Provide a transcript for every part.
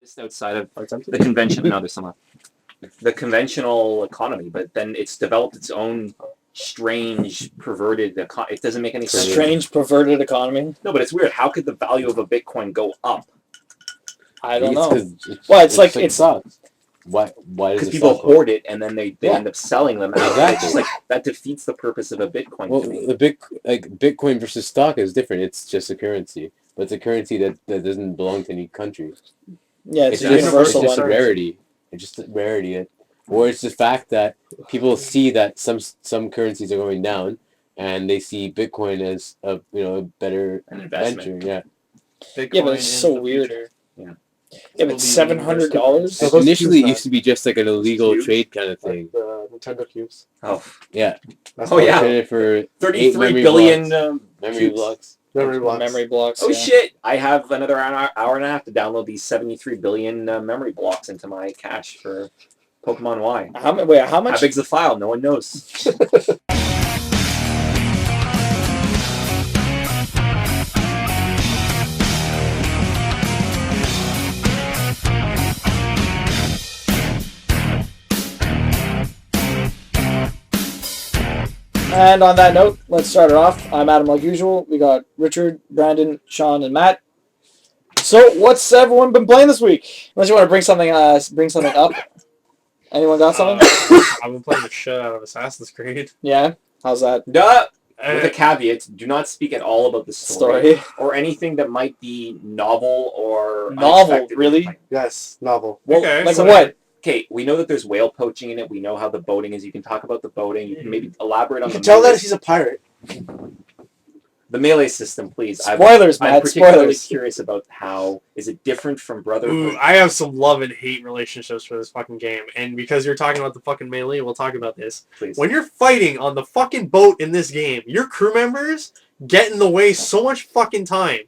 Just outside of the convention. No, there's some the conventional economy, but then it's developed its own strange, perverted. It doesn't make any sense. Strange, perverted economy. No, but it's weird. How could the value of a Bitcoin go up? I don't know. Well, it's stocks. Why? Because people hoard it and then they end up selling them. Exactly. It's just like that defeats the purpose of a Bitcoin. Well, to me. Bitcoin versus stock is different. It's just a currency, but it's a currency that doesn't belong to any country. Yeah, it's a universal It's just a rarity. It's just a rarity. Or it's the fact that people see that some currencies are going down, and they see Bitcoin as a better investment. venture. Yeah. Bitcoin yeah, but it's so weird. Yeah. Yeah, but $700. Initially, it used to be just like an illegal trade kind of thing. Like the Nintendo cubes. Oh yeah. For 33 billion memory blocks. Memory blocks. Oh shit! I have another hour and a half to download these 73 billion memory blocks into my cache for Pokemon Y. How much? How big's the file? No one knows. And on that note, let's start it off. I'm Adam like usual. We got Richard, Brandon, Sean, and Matt. So, what's everyone been playing this week? Unless you want to bring something up. Anyone got something? I've been playing the shit out of Assassin's Creed. Yeah? How's that? With a caveat, do not speak at all about the story. Or anything that might be novel or novel, really? Yes, novel. Well, okay, like so what? Okay, we know that there's whale poaching in it. We know how the boating is. You can talk about the boating. You can maybe elaborate on. You can tell that he's a pirate. The melee system, please. Spoilers, Matt. I'm particularly curious about how is it different from Brotherhood. I have some love and hate relationships for this fucking game, and because you're talking about the fucking melee, we'll talk about this. Please. When you're fighting on the fucking boat in this game, your crew members get in the way so much fucking time,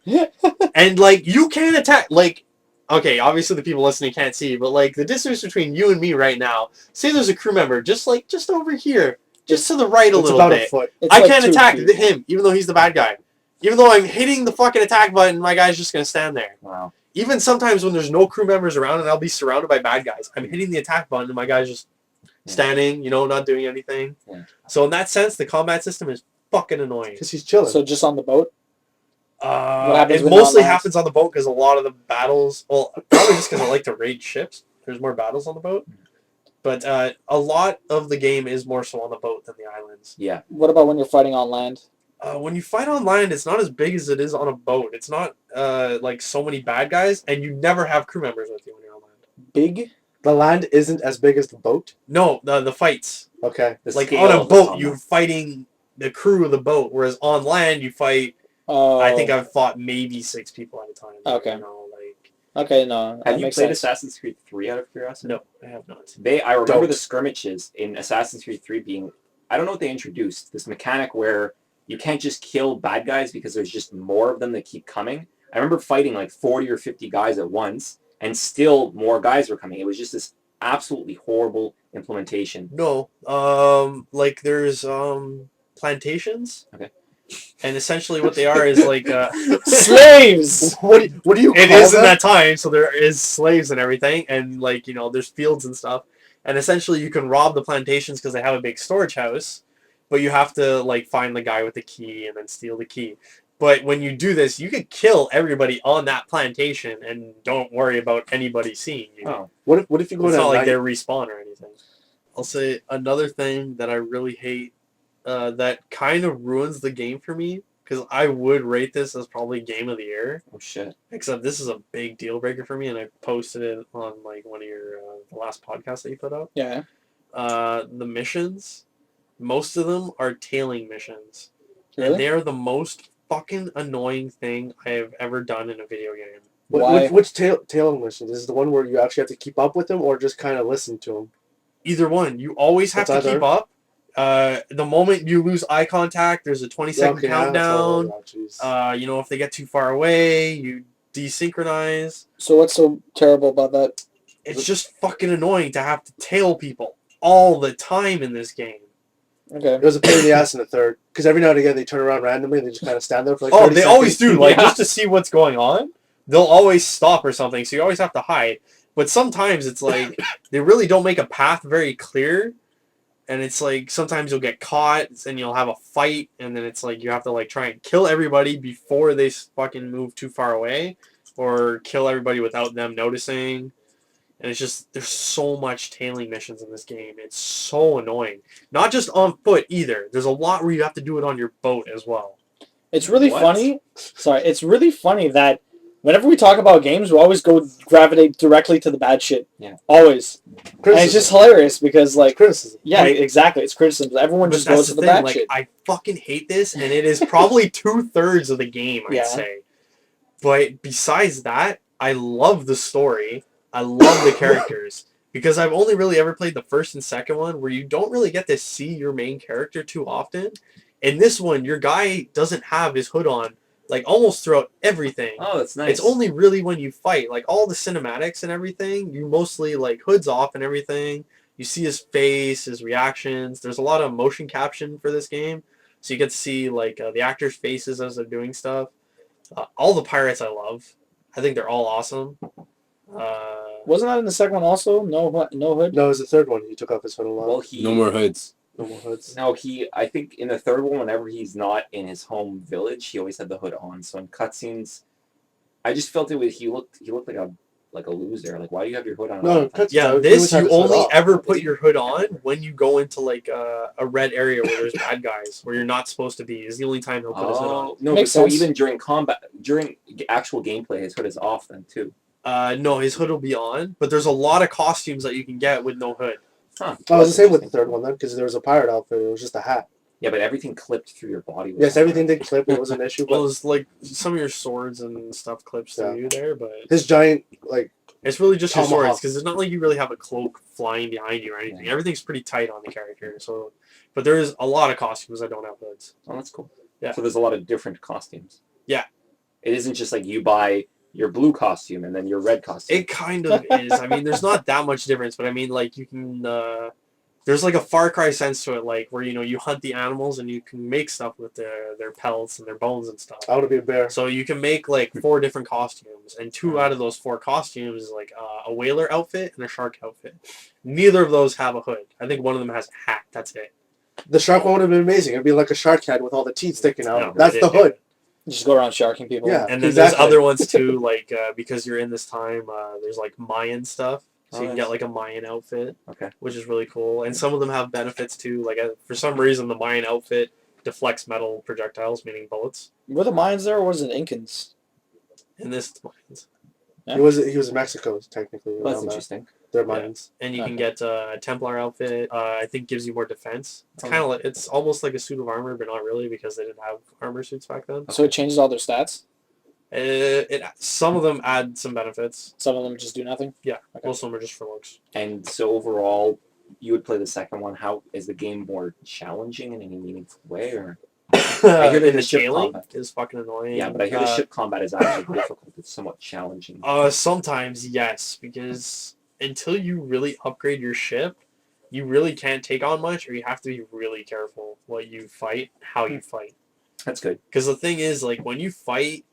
and like you can't attack like. Okay, obviously the people listening can't see, but like the distance between you and me right now, say there's a crew member just over here, just to the right a little about bit. A foot. I can't attack him, even though he's the bad guy. Even though I'm hitting the fucking attack button, my guy's just going to stand there. Wow. Even sometimes when there's no crew members around and I'll be surrounded by bad guys, I'm hitting the attack button and my guy's just standing, not doing anything. Yeah. So in that sense, the combat system is fucking annoying. Because he's chilling. So just on the boat? It mostly happens on the boat because a lot of the battles, well, probably just because I like to raid ships. There's more battles on the boat. But a lot of the game is more so on the boat than the islands. Yeah. What about when you're fighting on land? When you fight on land, it's not as big as it is on a boat. It's not like so many bad guys, and you never have crew members with you when you're on land. Big? The land isn't as big as the boat? No, the fights. Okay. Like on a boat, you're fighting the crew of the boat, whereas on land, you fight... I think I've fought maybe 6 people at a time. Okay. Okay, no. Have you played Assassin's Creed 3 out of curiosity? No, I have not. I remember the skirmishes in Assassin's Creed 3 being... I don't know what they introduced. This mechanic where you can't just kill bad guys because there's just more of them that keep coming. I remember fighting like 40 or 50 guys at once, and still more guys were coming. It was just this absolutely horrible implementation. No. Like there's plantations. Okay. And essentially what they are is like slaves. What do you call it is in that time, so there is slaves and everything, and like there's fields and stuff, and essentially you can rob the plantations because they have a big storage house, but you have to like find the guy with the key and then steal the key. But when you do this, you can kill everybody on that plantation and don't worry about anybody seeing you. Oh. What if you go it's to not like they're respawn or anything. I'll say another thing that I really hate that kind of ruins the game for me, because I would rate this as probably game of the year. Oh shit! Except this is a big deal breaker for me, and I posted it on like one of your the last podcast that you put up. Yeah. The missions, most of them are tailing missions, really? And they're the most fucking annoying thing I have ever done in a video game. Which tailing mission? Is the one where you actually have to keep up with them, or just kind of listen to them? Either one. You always have to keep up. The moment you lose eye contact, there's a 20-second countdown. If they get too far away, you desynchronize. So what's so terrible about that? It's just fucking annoying to have to tail people all the time in this game. Okay. It was a pain in the ass in the third, because every now and again they turn around randomly and they just kind of stand there for like 30 they seconds. always do, just to see what's going on. they'll always stop or something, so you always have to hide. But sometimes it's like they really don't make a path very clear, and it's like sometimes you'll get caught and you'll have a fight, and then it's like you have to like try and kill everybody before they fucking move too far away, or kill everybody without them noticing. And it's just, there's so much tailing missions in this game. It's so annoying. Not just on foot either. There's a lot where you have to do it on your boat as well. It's really What? funny. Sorry, it's really funny that whenever we talk about games, we always go gravitate directly to the bad shit. Yeah. Always. And it's just hilarious because, like, criticism. yeah, Like- exactly. It's criticism. Everyone But just that's goes to the thing, bad like, shit. I fucking hate this, and it is probably 2/3 of the game, I'd Yeah. say. But besides that, I love the story. I love the characters. Because I've only really ever played the first and second one where you don't really get to see your main character too often. In this one, your guy doesn't have his hood on, like, almost throughout everything. Oh, that's nice. It's only really when you fight. Like, all the cinematics and everything, you mostly, like, hood's off and everything. You see his face, his reactions. There's a lot of motion caption for this game. So you get to see, like, the actors' faces as they're doing stuff. All the pirates I love. I think they're all awesome. Wasn't that in the second one also? No hood? No, it was the third one. He took off his hood a lot. Well, he No more hoods. No more hoods. No, I think in the third one, whenever he's not in his home village, he always had the hood on. So in cutscenes, I just felt he looked like a loser. Like, why do you have your hood on? all No, the time? Yeah, he this always had you his hood only off. ever put your hood on when you go into like a red area where there's bad guys, where you're not supposed to be. Is the only time he'll put his hood on. Oh no! Makes But so sense. even during combat, during actual gameplay, his hood is off then too. No, his hood will be on, but there's a lot of costumes that you can get with no hood. Huh? Oh, it was the same with the Interesting. third one then, because there was a pirate outfit. It was just a hat. Yeah, but everything clipped through your body. was Yes, on everything there. did clip. It was an issue, Well, but it's like some of your swords and stuff clips Yeah. through you there, but his giant like it's really just your Tomahawk. swords because it's not like you really have a cloak flying behind you or anything. Yeah. Everything's pretty tight on the character. So, but there is a lot of costumes that don't have hoods. Oh, that's cool. Yeah. So there's a lot of different costumes. Yeah. It isn't just like you buy your blue costume and then your red costume. It kind of is. I mean, there's not that much difference, but I mean, like, you can, there's like a Far Cry sense to it, like, where, you know, you hunt the animals and you can make stuff with their pelts and their bones and stuff. I want to be a bear. So you can make, like, 4 different costumes, and 2 out of those 4 costumes is, like, a whaler outfit and a shark outfit. Neither of those have a hood. I think one of them has a hat. That's it. The shark one would have been amazing. It'd be like a shark head with all the teeth sticking out. No, That's they the didn't do hood. it. Just go around sharking people. Yeah. And then Exactly. there's other ones too, like because you're in this time, there's like Mayan stuff, so Oh, you can nice. get like a Mayan outfit, Okay. which is really cool. And some of them have benefits too. Like for some reason, the Mayan outfit deflects metal projectiles, meaning bullets. Were the Mayans there or was it Incans? In this, it's Mayans. Yeah. He was in Mexico technically. Well, that's around that. interesting. They're Yeah. mines. And you Okay. can get a Templar outfit. I think gives you more defense. It's Oh. kind of like it's almost like a suit of armor, but not really because they didn't have armor suits back then. So it changes all their stats? Some of them add some benefits. Some of them just do nothing? Yeah, Okay. most of them are just for looks. And so overall, you would play the second one. How is the game more challenging in any meaningful way, or? I hear that And the the ship scaling combat. is fucking annoying. Yeah, but I hear the ship combat is actually difficult. It's somewhat challenging. Sometimes yes, because until you really upgrade your ship, you really can't take on much, or you have to be really careful what you fight, how you fight. That's good. Because the thing is, like when you fight,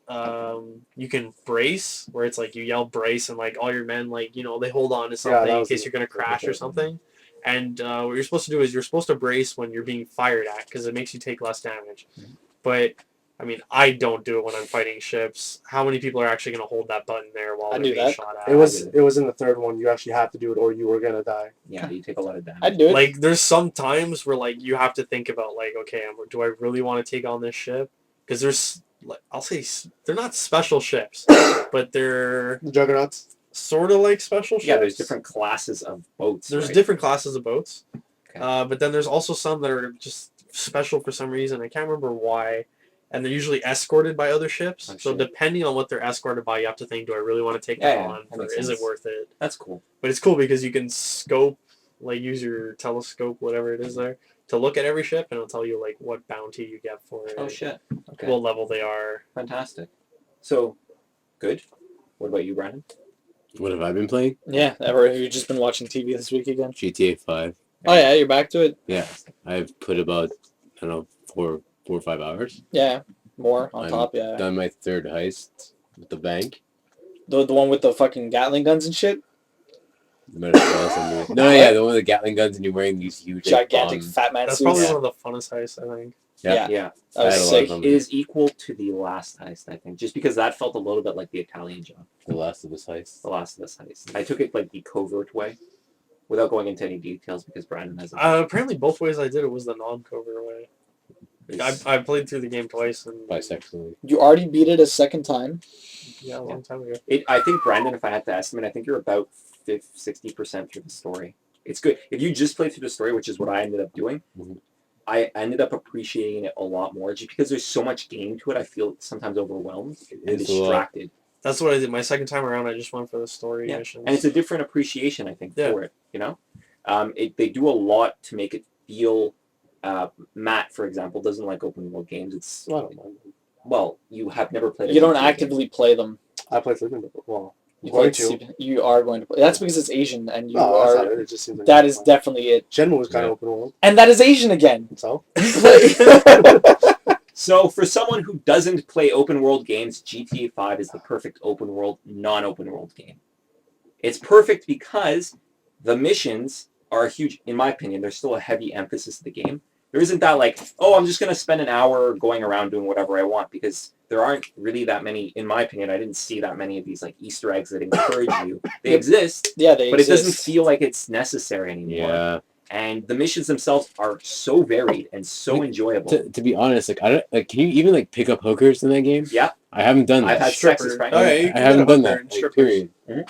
you can brace, where it's like you yell brace, and like all your men, like you know, they hold on to something that in was case the- you're gonna crash or something. And what you're supposed to do is you're supposed to brace when you're being fired at, because it makes you take less damage. Mhm. But I mean, I don't do it when I'm fighting ships. How many people are actually going to hold that button there while I they're do being that. shot at? It was in the third one. You actually had to do it, or you were gonna die. Yeah, you take a lot of damage. I'd do it. Like, there's some times where, like, you have to think about, like, okay, do I really want to take on this ship? Because there's, like, I'll say, they're not special ships, but they're The Juggernauts. sort of like special ships. Yeah, there's different classes of boats. There's right? different classes of boats. Okay. But then there's also some that are just special for some reason. I can't remember why. And they're usually escorted by other ships. Oh, So shit. depending on what they're escorted by, you have to think, do I really want to take Yeah, that yeah, on? that Or makes is it sense. worth it? That's cool. But it's cool because you can scope, like use your telescope, whatever it is there, to look at every ship, and it'll tell you like what bounty you get for it, Oh shit. Okay. what level they are. Fantastic. So, good. What about you, Brandon? What have I been playing? Yeah, ever. Have you just been watching TV this week again? GTA 5. Oh yeah, you're back to it? Yeah, I've put about, I don't know, four or 5 hours. Yeah. More on I'm top, yeah. Done my third heist with the bank. The one with the fucking Gatling guns and shit. No, yeah, the one with the Gatling guns and you're wearing these huge like, Gigantic bomb- fat man That's suits. probably Yeah. one of the funnest heists, I think. Yeah. Yeah. That was I had a lot of sick. fun. It is equal to the last heist, I think, just because that felt a little bit like the Italian job, The Last of Us heist. the Last of Us heist. I took it like the covert way, without going into any details because Brandon hasn't. Apparently, both ways I did it was the non-covert way. I played through the game twice, and Bisexually. You already beat it a second time. yeah, a long time ago. I think Brandon, if I had to estimate, I think you're about 60% through the story. It's good if you just play through the story, which is what I ended up doing. Mhm. I ended up appreciating it a lot more, just because there's so much game to it. I feel sometimes overwhelmed and It's a lot. distracted, That's what I did. My second time around, I just went for the story Yeah. missions. and it's a different appreciation, I think, Yeah. for it. You know, they do a lot to make it feel. Matt, for example, doesn't like open world games. It's I don't mind. well, you have never played. a You don't GTA game. actively play them. I play through them, but well, You, Going play to. you are going to play. That's because it's Asian, and you no, that's are. not it. It just seems like That is definitely it. Shenmue was kind Yeah. of open world, And that is Asian again. so You play. So, for someone who doesn't play open world games, GTA 5 is the perfect open world, non-open world game. It's perfect because the missions are a huge, in my opinion, there's still a heavy emphasis of the game. There isn't that like, oh, I'm just going to spend an hour going around doing whatever I want, because there aren't really that many, in my opinion, I didn't see that many of these like Easter eggs that encourage you. They exist, Yeah, they but it exist. doesn't feel like it's necessary anymore. Yeah. And the missions themselves are so varied and so enjoyable. To be honest, like I don't like. Can you even like pick up hookers in that game? Yeah. I haven't done that. I've had sex as Strippers. Frank. Oh, yeah, you I can haven't get a done hooker that. and Like, strippers. period. Mhm.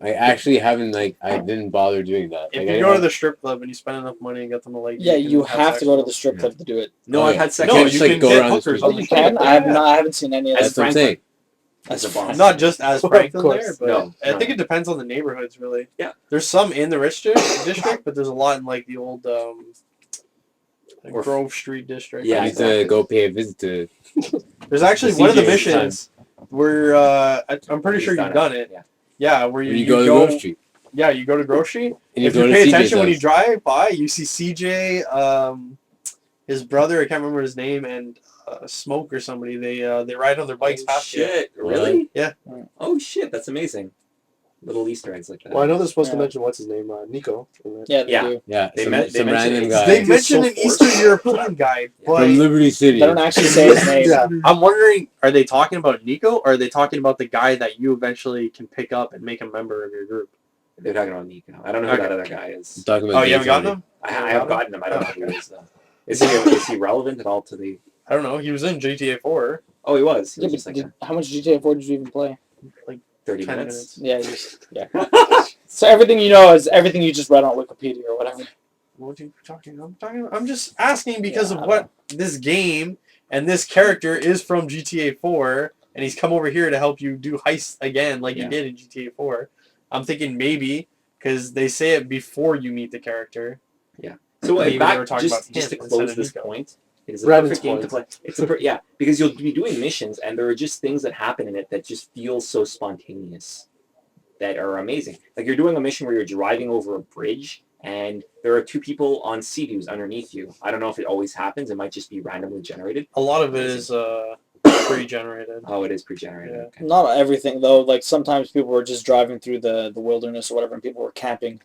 I actually haven't like. I didn't bother doing that. If Like, you I go to have- the strip club and you spend enough money and get them to like, Yeah, you can have sex to go to with the them. strip club to do it. No, Oh, I've yeah. had sex. No, can't you just, like, can go get around the hookers street. on Oh, the you can. strip. I have Yeah. not. I haven't seen any of As That's that. what I'm Franklin. saying. That's As a boss. Not just as Of Franklin course. there, but No, I no. think it depends on the neighborhoods, really. Yeah. There's some in the rich district, but there's a lot in like the old like Or- Grove Street district. Yeah, I need exactly. to go pay a visit to. There's actually The one of the CJ missions where I'm pretty He's sure you've done it. Yeah. Yeah, where When you go to the grocery Yeah, you go to Grove Street. and you If go you to pay CJ's attention when you house. drive by, you see CJ, his brother, I can't remember his name, and Smoke or somebody. They ride on their bikes Oh, past you. shit. Really? Yeah. Oh, shit. That's amazing. Little Easter eggs like that. well, I know they're supposed to Yeah. mention what's his name, Nico. in that. Yeah, they Yeah. do. Yeah, They some, met- they some mentioned random it's- guy They It's mentioned so an Eastern European guy, but from Liberty City. They don't actually say his name. Yeah. I'm wondering, are they talking about Nico, or are they talking about the guy that you eventually can pick up and make a member of your group? They're talking about Nico. I don't know who Okay. that other guy I'm is. talking about Oh, you haven't gotten Daytona. him? I have gotten him. I don't know who he is, though. Is he relevant at all to the... I don't know. He was in GTA 4. Oh, he was. He Yeah, was but just like how much GTA 4 did you even play? 30 10 minutes. Yeah, yeah. So everything you know is everything you just read on Wikipedia or whatever. What are you talking about? I'm just asking because Yeah, of I what this game and this character is from GTA 4, and he's come over here to help you do heists again like Yeah. you did in GTA 4. I'm thinking maybe, because they say it before you meet the character. So Maybe they were back, talking just about to him close instead of this Nico. point, it is a Brandon's perfect game to play. It's yeah, because you'll be doing missions, and there are just things that happen in it that just feel so spontaneous, that are amazing. Like you're doing a mission where you're driving over a bridge, and there are two people on sea-doos underneath you. I don't know if it always happens. It might just be randomly generated. A lot of it is pre-generated. Oh, it is pre-generated. Yeah. Okay. Not everything though. Like sometimes people were just driving through the wilderness or whatever, and people were camping.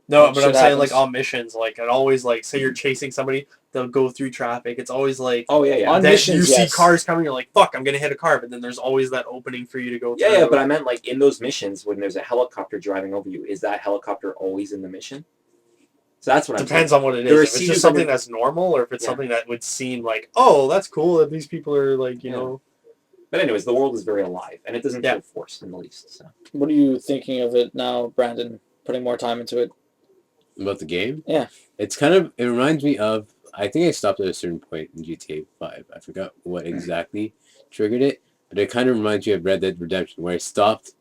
No, Shit but I'm saying like happens. on missions, like it always like say you're chasing somebody, they'll go through traffic. It's always like Oh yeah, yeah. On that missions, you see yes. cars coming, you're like, fuck, I'm gonna hit a car, but then there's always that opening for you to go Yeah, through. yeah, but I meant like in those missions when there's a helicopter driving over you. Is that helicopter always in the mission? So that's what I'm depends saying. on what it There are is. If it's scenes just something under- that's normal, or if it's Yeah. something that would seem like, oh, that's cool that these people are like, you Yeah. know. But anyways, the world is very alive, and it doesn't Yeah. feel forced in the least. So. What are you thinking of it now, Brandon? Putting more time into it. About the game? Yeah. It's kind of, it reminds me of, I think I stopped at a certain point in GTA 5. I forgot what exactly triggered it, but it kind of reminds me of Red Dead Redemption, where I stopped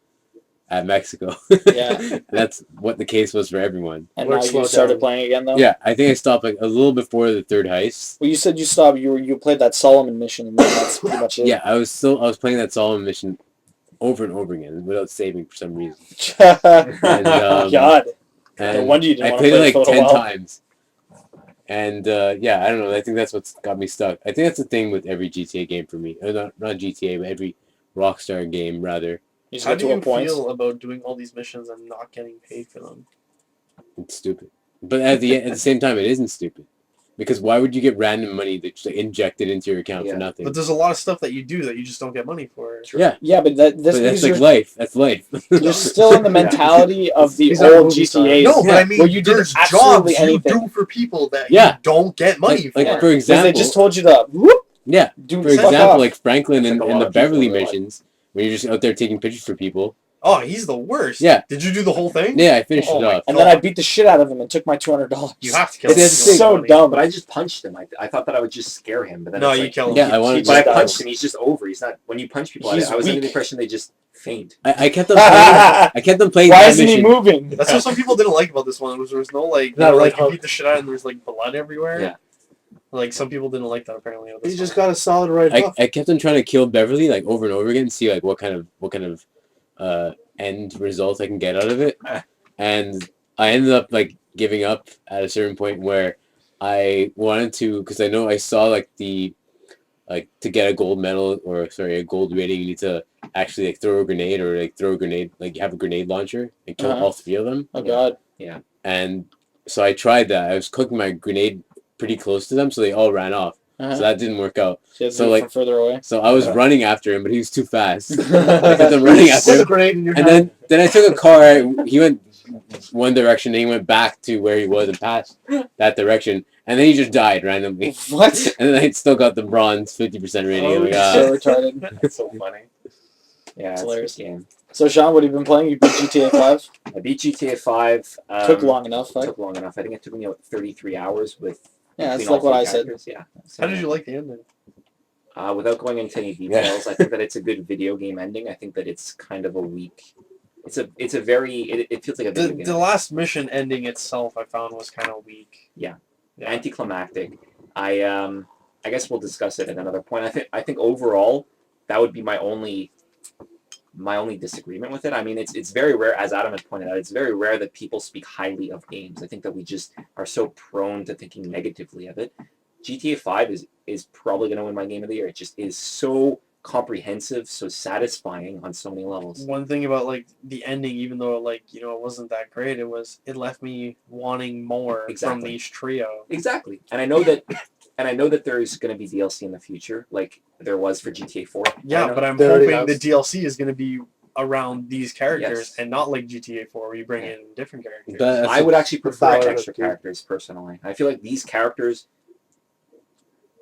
at Mexico. Yeah. That's what the case was for everyone. And Work now slow you started down. playing again though. Yeah, I think I stopped like a little before the third heist. Well, you said you stopped. You played that Solomon mission, and then that's pretty much it. Yeah, I was playing that Solomon mission over and over again without saving for some reason. And, God. No And wonder you didn't I want played to play it for like a 10 while. times. And yeah, I don't know. I think that's what's got me stuck. I think that's the thing with every GTA game for me. Not GTA, but every Rockstar game rather. You just How get do to a you point. feel about doing all these missions and not getting paid for them? It's stupid. But at the same time, it isn't stupid. Because why would you get random money that's injected into your account Yeah. for nothing? But there's a lot of stuff that you do that you just don't get money for. Yeah, Yeah, but that's but that's because like life. That's life. you're still in the mentality of the He's not a old movie star. GTAs. No, but I mean, Where you did there's absolutely jobs anything. you do for people that Yeah. you don't get money like for. for Because example, they just told you to whoop, yeah. do For fuck example, off. like Franklin It's in, like a in lot the of people Beverly in real life. missions, when you're just out there taking pictures for people. Oh, he's the worst. Yeah. Did you do the whole thing? Yeah, I finished Oh it my off. and then I beat the shit out of him and took my $200. You have to kill him. It's That's the thing. so Money. dumb. But I just punched him. I thought that I would just scare him, but then No, it's you like, kill him. Yeah, I wanted But I to. punched him. He's just over. He's not. When you punch people, He's I was under weak. the impression they just faint. I kept on playing. I kept on playing Why that isn't he mission. moving? That's what some people didn't like about this one. Was there was no like, Not like right you beat the shit out and there was like blood everywhere. Yeah. Like some people didn't like that apparently. He just got a solid right hook. I kept on trying to kill Beverly like over and over again, and see like what kind of end result I can get out of it. And I ended up like giving up at a certain point where I wanted to, because I know I saw like to get a gold medal or sorry a gold rating, you need to actually like throw a grenade or like throw a grenade, like you have a grenade launcher and kill Uh-huh. all three of them. Oh god. And so I tried that. I was cooking my grenade pretty close to them, so they all ran off. Uh-huh. So that didn't work out. So, you have to so, do it like- from further away. So I was Yeah. running after him, but he was too fast. I I kept on running after Put a him. grenade in your And hand. then I took a car. He went one direction, and he went back to where he was and passed that direction. And then he just died randomly. What? And then I still got the bronze 50% rating. Oh, Like, so retarded. That's so funny. Yeah, it's hilarious. a good game. So Sean, what have you been playing? You beat GTA 5. I beat GTA 5. Took long enough, right? Took long enough. I think it took me 33 hours with. Yeah, that's between like all what three I said. characters. Yeah. So, How did you like the ending? Without going into any details, I think that it's a good video game ending. I think that it's kind of a weak. It's a very. It feels like a video The game. last mission ending itself I found was kind of weak. Anticlimactic. I guess we'll discuss it at another point. I think overall that would be my only disagreement with it. I mean, it's very rare, as Adam had pointed out, it's very rare that people speak highly of games. I think that we just are so prone to thinking negatively of it. GTA 5 is probably going to win my game of the year. It just is so comprehensive, so satisfying on so many levels. One thing about like the ending, even though like it wasn't that great, it left me wanting more from Exactly. these trio. Exactly. And I know that there's going to be DLC in the future, like there was for GTA 4. Yeah, I know- but I'm They already hoping the have- DLC is going to be around these characters Yes. and not like GTA 4 where you bring in different characters. But I would actually prefer Valid, extra dude. characters personally. I feel like these characters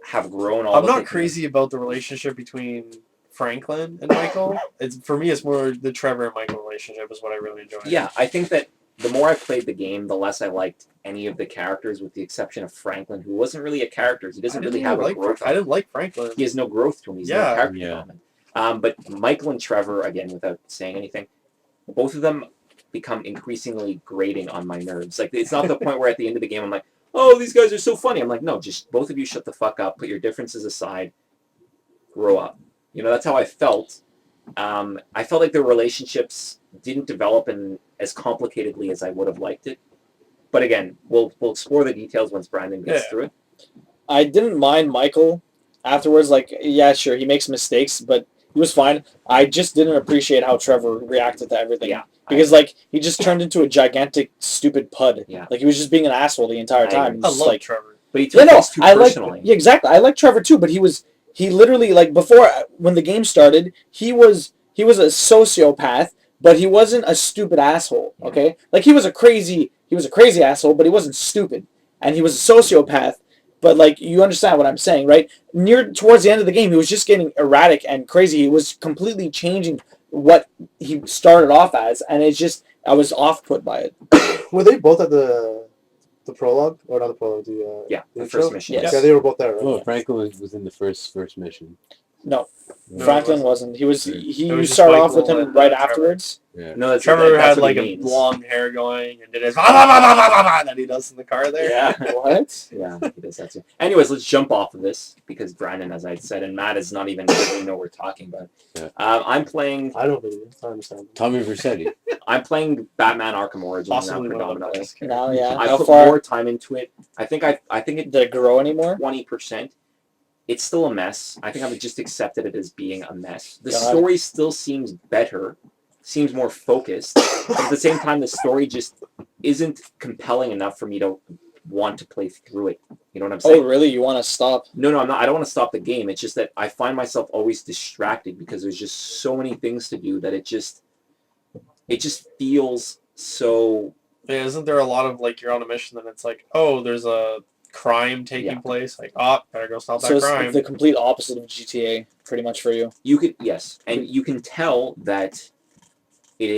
have grown all I'm that not they can. crazy about the relationship between Franklin and Michael. For me, it's more the Trevor and Michael relationship is what I really enjoy. Yeah, I think that the more I played the game, the less I liked any of the characters, with the exception of Franklin, who wasn't really a character. He doesn't really have a growth. I didn't like Franklin. He has no growth to him. He's no Yeah. character Yeah. development. But Michael and Trevor, again, without saying anything, both of them become increasingly grating on my nerves. Like, it's not the point where at the end of the game I'm like, oh, these guys are so funny. I'm like, no, just both of you shut the fuck up, put your differences aside, grow up. That's how I felt. I felt like their relationships didn't develop in as complicatedly as I would have liked it. But again, we'll explore the details once Brandon gets Yeah. through it. I didn't mind Michael afterwards. Like, yeah, sure, he makes mistakes, but he was fine. I just didn't appreciate how Trevor reacted to everything. Yeah. Because, like, he just turned into a gigantic, stupid pud. Yeah. Like, he was just being an asshole the entire I time. agree. And I just, love like, Trevor. But he yeah, took no, things too I like, personally. yeah, exactly. I like Trevor too, but he literally, like, before, when the game started, he was a sociopath, but he wasn't a stupid asshole, okay? Like, he was a crazy asshole, but he wasn't stupid. And he was a sociopath, but, like, you understand what I'm saying, right? Towards the end of the game, he was just getting erratic and crazy. He was completely changing what he started off as, and it's just, I was off-put by it. Were they both at the prologue? Or not the prologue, the The first intro? mission. Yes. Yeah, they were both there, right? Oh, Franklin was in the first mission. No, No, Franklin it wasn't. He was. It He was just started off with Michael him and, right Trevor. afterwards. Yeah. No, that's Trevor that's had what like he a means. long hair going and did his that he does in the car there. Yeah. What? Yeah, he does that too. Anyways, let's jump off of this because Brandon, as I said, and Matt is not even really know what we're talking about. Yeah. I'm playing I don't believe it. I understand. Tommy Vercetti. I'm playing Batman Arkham Origins Possibly now one of the predominantly. best. Now, yeah. I How put far more time into it. I think it did it grow anymore? 20%. it's still a mess. I think I've just accepted it as being a mess. The God. story still seems better, seems more focused, but at the same time, the story just isn't compelling enough for me to want to play through it. You know what I'm saying? Oh, really? You want to stop? No, I'm not. I don't want to stop the game. It's just that I find myself always distracted because there's just so many things to do that it just feels so. Yeah, isn't there a lot of like you're on a mission and it's like, oh, there's a crime taking Yeah. place. Like, oh, better go stop So that it's crime. the complete opposite of GTA, pretty much for you. You could yes, and you can tell that it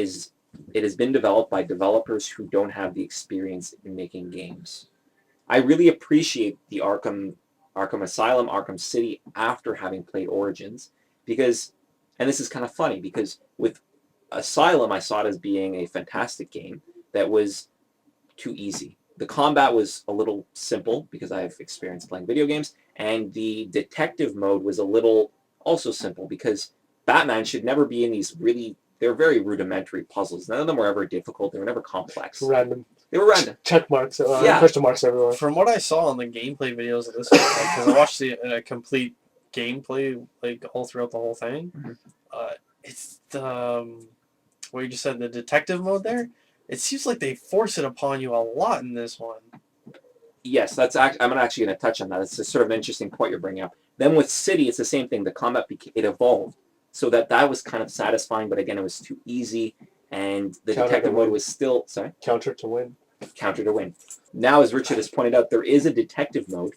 has been developed by developers who don't have the experience in making games. I really appreciate the Arkham Asylum, Arkham City after having played Origins because, and this is kind of funny because with Asylum I saw it as being a fantastic game that was too easy. The combat was a little simple because I've experienced playing video games, and the detective mode was a little also simple because Batman should never be in these really, they're very rudimentary puzzles. None of them were ever difficult. They were never complex. Random They were random. check marks, Yeah. question marks everywhere. From what I saw on the gameplay videos of this, because I watched the complete gameplay like all throughout the whole thing, Mhm. it's the what you just said, the detective mode there. It seems like they force it upon you a lot in this one. Yes, I'm actually going to touch on that. It's a sort of an interesting point you're bringing up. Then with City, it's the same thing. The combat it evolved so that was kind of satisfying, but again, it was too easy, and the Counter detective to mode win. was still Counter to win. counter to win. Now, as Richard has pointed out, there is a detective mode,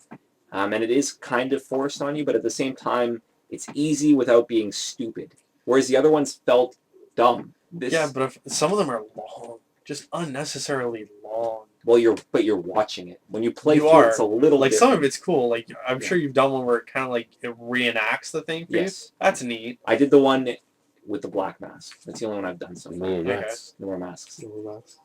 and it is kind of forced on you, but at the same time, it's easy without being stupid. Whereas the other ones felt dumb. Yeah, but if, some of them are long, just unnecessarily long. Well, you're watching it. When you play You through are. it, it's a little Like different. some of it's cool. Like I'm Yeah. sure you've done one where it kind of like it reenacts the thing for you. Yes. That's neat. I did the one with the black mask. That's the only one I've done so far. No Okay. masks. No more masks. Relax.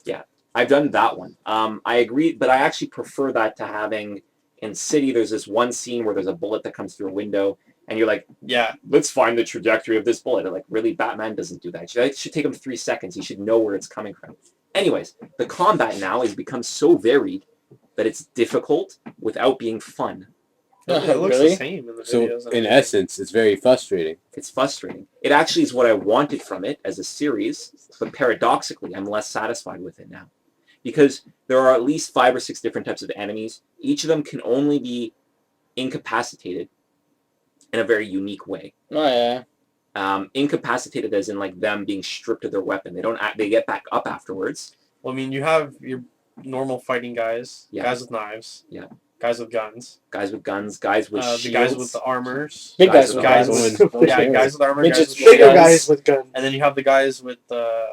I've done that one. I agree, but I actually prefer that to having in City. There's this one scene where there's a bullet that comes through a window, and you're like, Yeah. let's find the trajectory of this bullet. And like, really, Batman doesn't do that. It should take him 3 seconds. He should know where it's coming from. Anyways, the combat now has become so varied that it's difficult without being fun. It looks Really? the same in the So videos. and in everything. essence, it's very frustrating. It's frustrating. It actually is what I wanted from it as a series, but paradoxically, I'm less satisfied with it now. Because there are at least 5 or 6 different types of enemies. Each of them can only be incapacitated in a very unique way. Oh, yeah. Incapacitated as in like them being stripped of their weapon. They get back up afterwards. Well, I mean, you have your normal fighting guys, Yeah. guys with knives, Yeah. guys with guns, Guys with guns, guys with the shields. guys with the armors, Big guys with guys guns. with with- yeah, guys with armor, Midgets guys with Bigger guns. guys with guns. and then you have the guys with The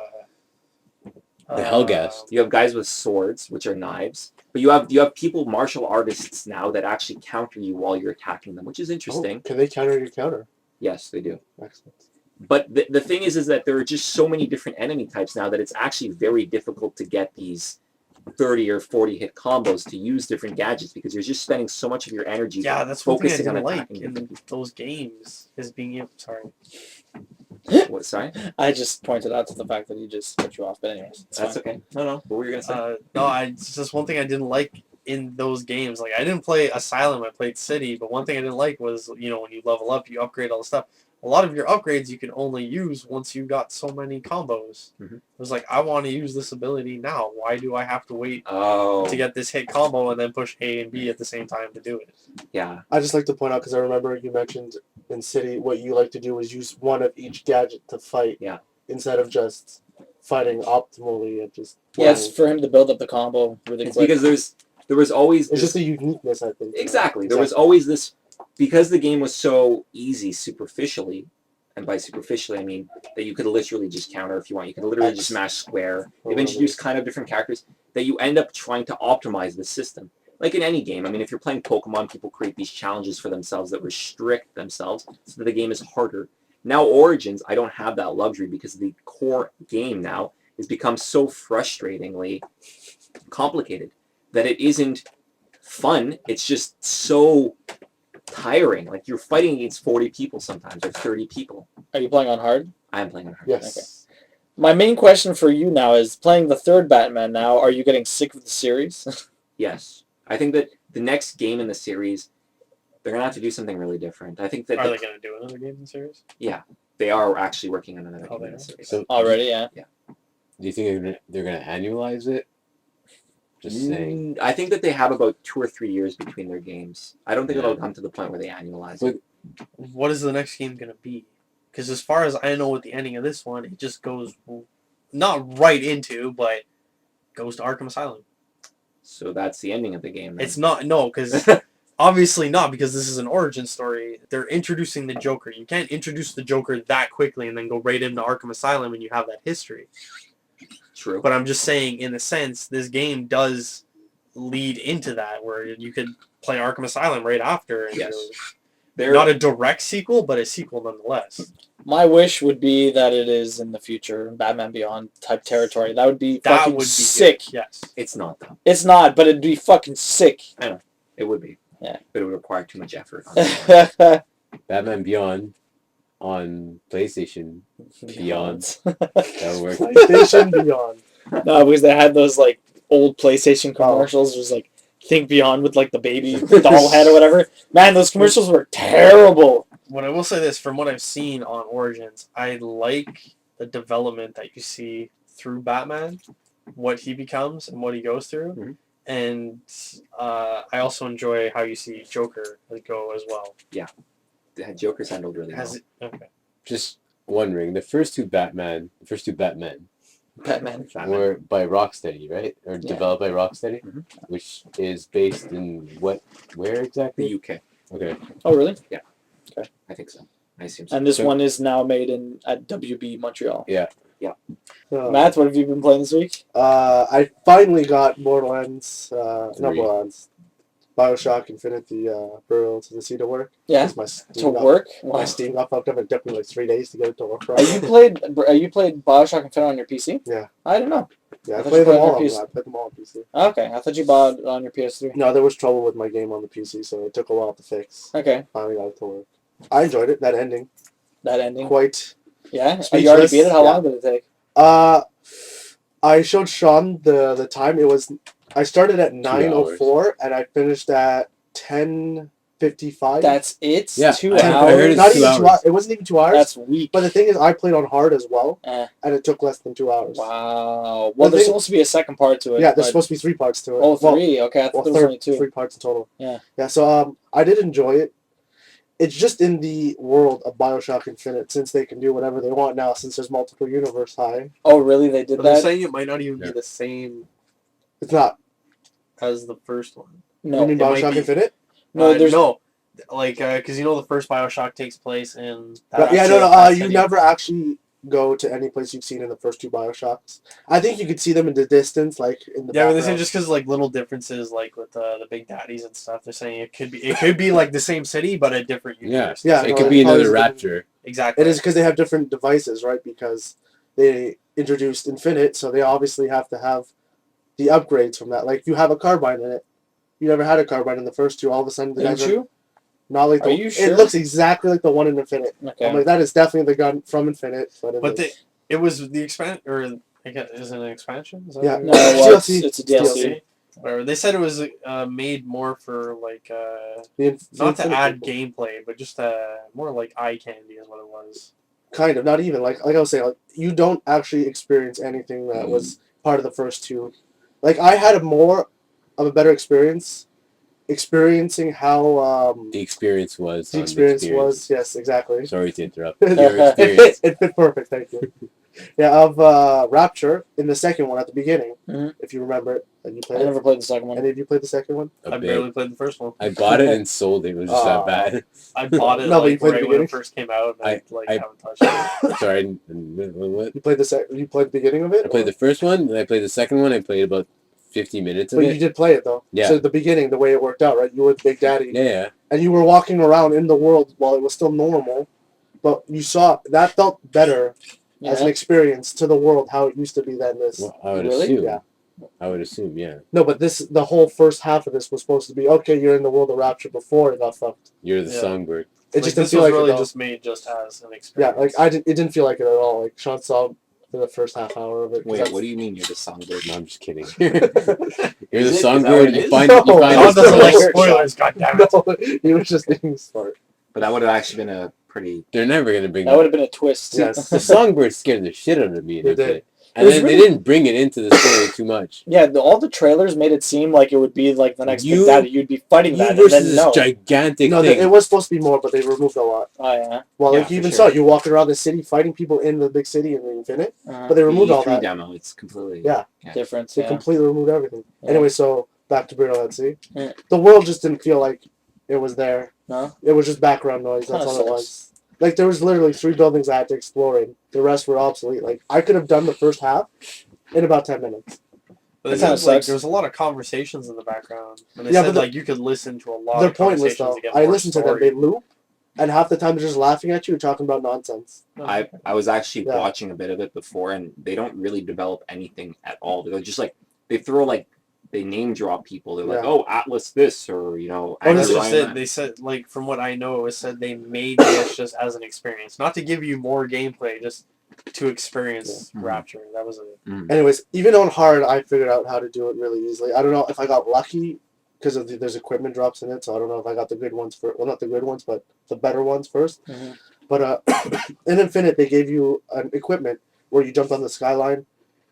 Hellgast. You have guys with swords, which are knives. But you have people, martial artists now, that actually counter you while you're attacking them, which is interesting. Oh, can they counter your counter? Yes, they do. Excellent. But the thing is that there are just so many different enemy types now that it's actually very difficult to get these 30 or 40 hit combos to use different gadgets because you're just spending so much of your energy Yeah, that's one thing I focusing on didn't like attacking in different people. those games is being able. Sorry. What, sorry? I just pointed out to the fact that he just cut you off, but anyways, it's That's fine. okay. No. What were you going to say? No, it's just one thing I didn't like in those games. Like I didn't play Asylum, I played City, but one thing I didn't like was when you level up, you upgrade all the stuff. A lot of your upgrades you can only use once you got so many combos. Mhm. It was like I want to use this ability now. Why do I have to wait Oh, to get this hit combo and then push A and B at the same time to do it? yeah. I just like to point out because I remember you mentioned in City what you like to do is use one of each gadget to fight. Yeah. Instead of just fighting optimally and just. Yes, for him to build up the combo really It's quick. because there was always It's this, just a uniqueness, I think. exactly. There was always this because the game was so easy superficially, and by superficially I mean that you could literally just counter if you want. You could literally just smash square. They've introduced kind of different characters that you end up trying to optimize the system. Like in any game, I mean, if you're playing Pokemon, people create these challenges for themselves that restrict themselves so that the game is harder. Now Origins, I don't have that luxury because the core game now has become so frustratingly complicated that it isn't fun. It's just so tiring. Like you're fighting against 40 people sometimes or 30 people. Are you playing on hard? I am playing on hard. Yes. My main question for you now is, playing the third Batman now, are you getting sick of the series? Yes. I think that the next game in the series, They're gonna have to do something really different. I think that Are they going to do another game in the series? they are actually working on another Oh, game they in are? the series. So Already, yeah. do you think they're gonna annualize it? Just saying. I think that they have about 2 or 3 years between their games. I don't think Yeah. it'll come to the point where they annualize But- it. What is the next game going to be? Because as far as I know with the ending of this one, it just goes, not right into, but goes to Arkham Asylum. So that's the ending of the game. Then. It's not, no, because obviously not, because this is an origin story. They're introducing the Joker. You can't introduce the Joker that quickly and then go right into Arkham Asylum and you have that history. True. But I'm just saying, in a sense, this game does lead into that, where you could play Arkham Asylum right after. And Yes. They're not a direct sequel, but a sequel nonetheless. My wish would be that it is in the future, Batman Beyond type territory. That would be That fucking would be sick. Good. Yes. It's not though. It's not, but it'd be fucking sick. It would be. Yeah. But it would require too much effort. On Batman Beyond on PlayStation. Beyond. That would work. PlayStation Beyond. No, because they had those like old PlayStation commercials. It was like Think Beyond with like the baby doll head or whatever. Man, those commercials were terrible. What I will say this, from what I've seen on Origins, I like the development that you see through Batman, what he becomes and what he goes through. Mhm. And I also enjoy how you see Joker go as well. The Joker's handled really well. Has it, okay. Just wondering, the first two Batmen Batman. Batman. were by Rocksteady, right? Or Yeah. developed by Rocksteady, Mhm. which is based in where exactly? The UK. Okay. Oh, really? I think so. I assume so. And this So- one is now made at WB Montreal. Uh, Matt, what have you been playing this week? I finally got Borderlands, not 3. Borderlands, Bioshock Infinite, the Burial to the Sea to work. Yeah, 'Cause my to Steam got- work. My Wow. Steam got fucked up. It took me like 3 days to get it to work. Are you played Bioshock Infinite on your PC? Yeah. I don't know. Yeah, I I thought played you them played on all. your PC. I played them all on PC. Okay, I thought you bought it on your PS3. No, there was trouble with my game on the PC, so it took a while to fix. Okay, Finally got it to work. I enjoyed it. That ending, that ending. quite. Yeah, you already Speechless. beat it. How Yeah. long did it take? I showed Sean the time. It was. I started at 9:04 and I finished at 10:55. That's it. Yeah, 2 I hours. heard it's Not 2 even hours. 2 hours. It wasn't even 2 hours. That's weak. But the thing is, I played on hard as well, Eh. and it took less than 2 hours. Wow. Well, The there's thing- supposed to be a second part to it. Yeah, there's but- supposed to be 3 parts to it. Oh, Well, 3. Okay, I thought there was only 2. 3 parts in total. Yeah. Yeah. So I did enjoy it. It's just in the world of Bioshock Infinite, since they can do whatever they want now, since there's multiple universe high. Oh, really? They did But they're that? saying it might not even Yeah. be the same It's not. as the first one. No. You mean it might Bioshock be- Infinite? No, there's no. Like, because you know the first Bioshock takes place in... Right, yeah, actual- no. that You city. never actually go to any place you've seen in the first 2 Bioshocks. I think you could see them in the distance, like in the Yeah, but they say background. just because like little differences, like with the big daddies and stuff. They're saying it could be like the same city but a different Yeah. universe. Yeah, It no, could it be probably another is a Rapture. exactly. It is because they have different devices, right? Because they introduced Infinite, so they obviously have to have the upgrades from that. Like, you have a carbine in it. You never had a carbine in the first 2. All of a sudden, the Didn't guys are you? not like Are the. you sure? It looks exactly like the one in Infinite. Okay. I'm like, that is definitely the gun from Infinite. But it was the expand or I guess is it an expansion? Is that Yeah. what it No, was? well, DLC. it's a DLC. Whatever. They said it was made more for like the not to Infinite add people. gameplay, but just more like eye candy is what it was. Kind of, not even. Like I was saying, like, you don't actually experience anything that was part of the first 2. Like, I had a better experience experiencing how The experience was. the on experience the was. Yes, exactly. Sorry to interrupt. It Your fit, experience. it fit perfect, thank you. Yeah, of Rapture in the second one at the beginning, Mhm. if you remember it, and you I played it. never played the second one. Any of you played the second one? A I bit. barely played the first one. I bought it and sold it. It was just that Aw. bad. I bought it No, but you like played the right when beginning? it first came out, and I I- haven't touched it. Sorry. What? You played You played the beginning of it. I played or- the first one, then I played the second one. I played about 50 minutes of But you it. did play it though. Yeah. So the beginning, the way it worked out, right? You were the Big Daddy, Yeah. and you were walking around in the world while it was still normal, but you saw that felt better as an Yeah. experience to the world how it used to be than this. Well, I would Really? assume. Yeah. I would assume, yeah. No, but the whole first half of this was supposed to be okay. You're in the world of Rapture before it got fucked. You're the Yeah. songbird. It Like, just didn't this feel was like really it. just made just as an Yeah, experience. like it didn't feel like it at all. Like Sean saw in the first half hour of it. 'cause Wait, that's- what do you mean you're the songbird? No, I'm just kidding. You're the Is that what songbird. it You is? find No, you find I John was this doesn't like Spoiler. spoilers. Goddammit. No, he was just being smart. But that would have actually been a pretty. They're never gonna bring That would have been a twist. Yes. the songbird scared the shit out of me. They That's did. it. And was then really- they didn't bring it into the story too much. Yeah, all the trailers made it seem like it would be like the next You- Big Daddy. You'd be fighting You that, and versus then this no. gigantic No, thing. it was supposed to be more, but they removed a lot. Oh yeah. Well, Yeah, like you for even sure. saw it, you walking around the city fighting people in the big city in the Infinite, Uh-huh. but they removed all E3 that. demo. It's completely. Yeah. Difference. They Yeah. completely removed everything. Yeah. Anyway, so back to Burial at Sea. Yeah. The world just didn't feel like it was there. No. It was just background noise. That's Kinda all it sucks. was. Like there was literally 3 buildings I had to explore, and the rest were obsolete. Like I could have done the first half in about 10 minutes. But That it kinda sounds like sucks. there's a lot of conversations in the background. And they Yeah, said but the- like you could listen to a lot They're of pointless conversations though. to get I more listened to them. story. They loop, and half the time they're just laughing at you and talking about nonsense. I was actually Yeah. watching a bit of it before, and they don't really develop anything at all. They're just like they throw like they name drop people. They're like, Yeah. oh, Atlas this, or Oh, Angry That's this just Ryan it. that. They said, like, from what I know, it said they made this just as an experience, not to give you more gameplay, just to experience Yeah. Rapture. That was it. Anyways, even on hard, I figured out how to do it really easily. I don't know if I got lucky because of there's equipment drops in it, so I don't know if I got the good ones first. Well, not the good ones, but the better ones first. Mhm. But in Infinite, they gave you an equipment where you jumped on the skyline.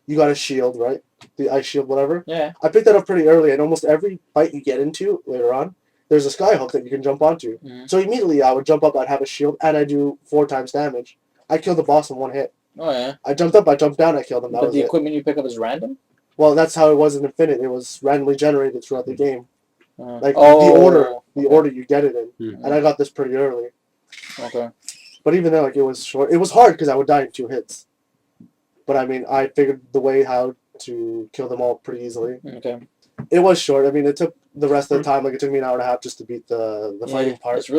You got a shield, right? The ice shield, whatever. Yeah. I picked that up pretty early, and almost every fight you get into later on, there's a sky hook that you can jump onto. Mhm. So immediately I would jump up, I'd have a shield, and I do 4 times damage. I killed the boss in 1 hit. Oh yeah. I jumped up, I jumped down, I killed him. That But was the it. equipment you pick up is random. Well, that's how it was in Infinite. It was randomly generated throughout the game. Like oh, the order you get it in. Hmm. And I got this pretty early. Okay. But even then, like it was short. It was hard because I would die in 2 hits. But I mean, I figured the way how to kill them all pretty easily. Okay. It was short. I mean, it took the rest of the time. Like it took me an hour and a half just to beat the fighting part. It's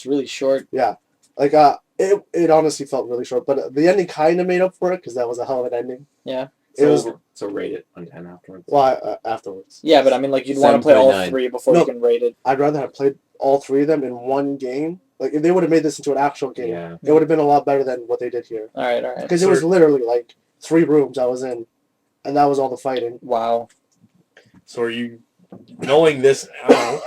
really short. Like it honestly felt really short. But the ending kind of made up for it because that was a hell of an ending. Yeah. It was So rate it on 10 afterwards. afterwards. Yeah, but I mean, like you'd want to play all 7.9. 3 before No. you can rate it. I'd rather have played all 3 of them in one game. Like if they would have made this into an actual game, Yeah. it would have been a lot better than what they did here. All right. Because it was literally like 3 rooms I was in, and that was all the fighting. Wow. So are you, knowing this now,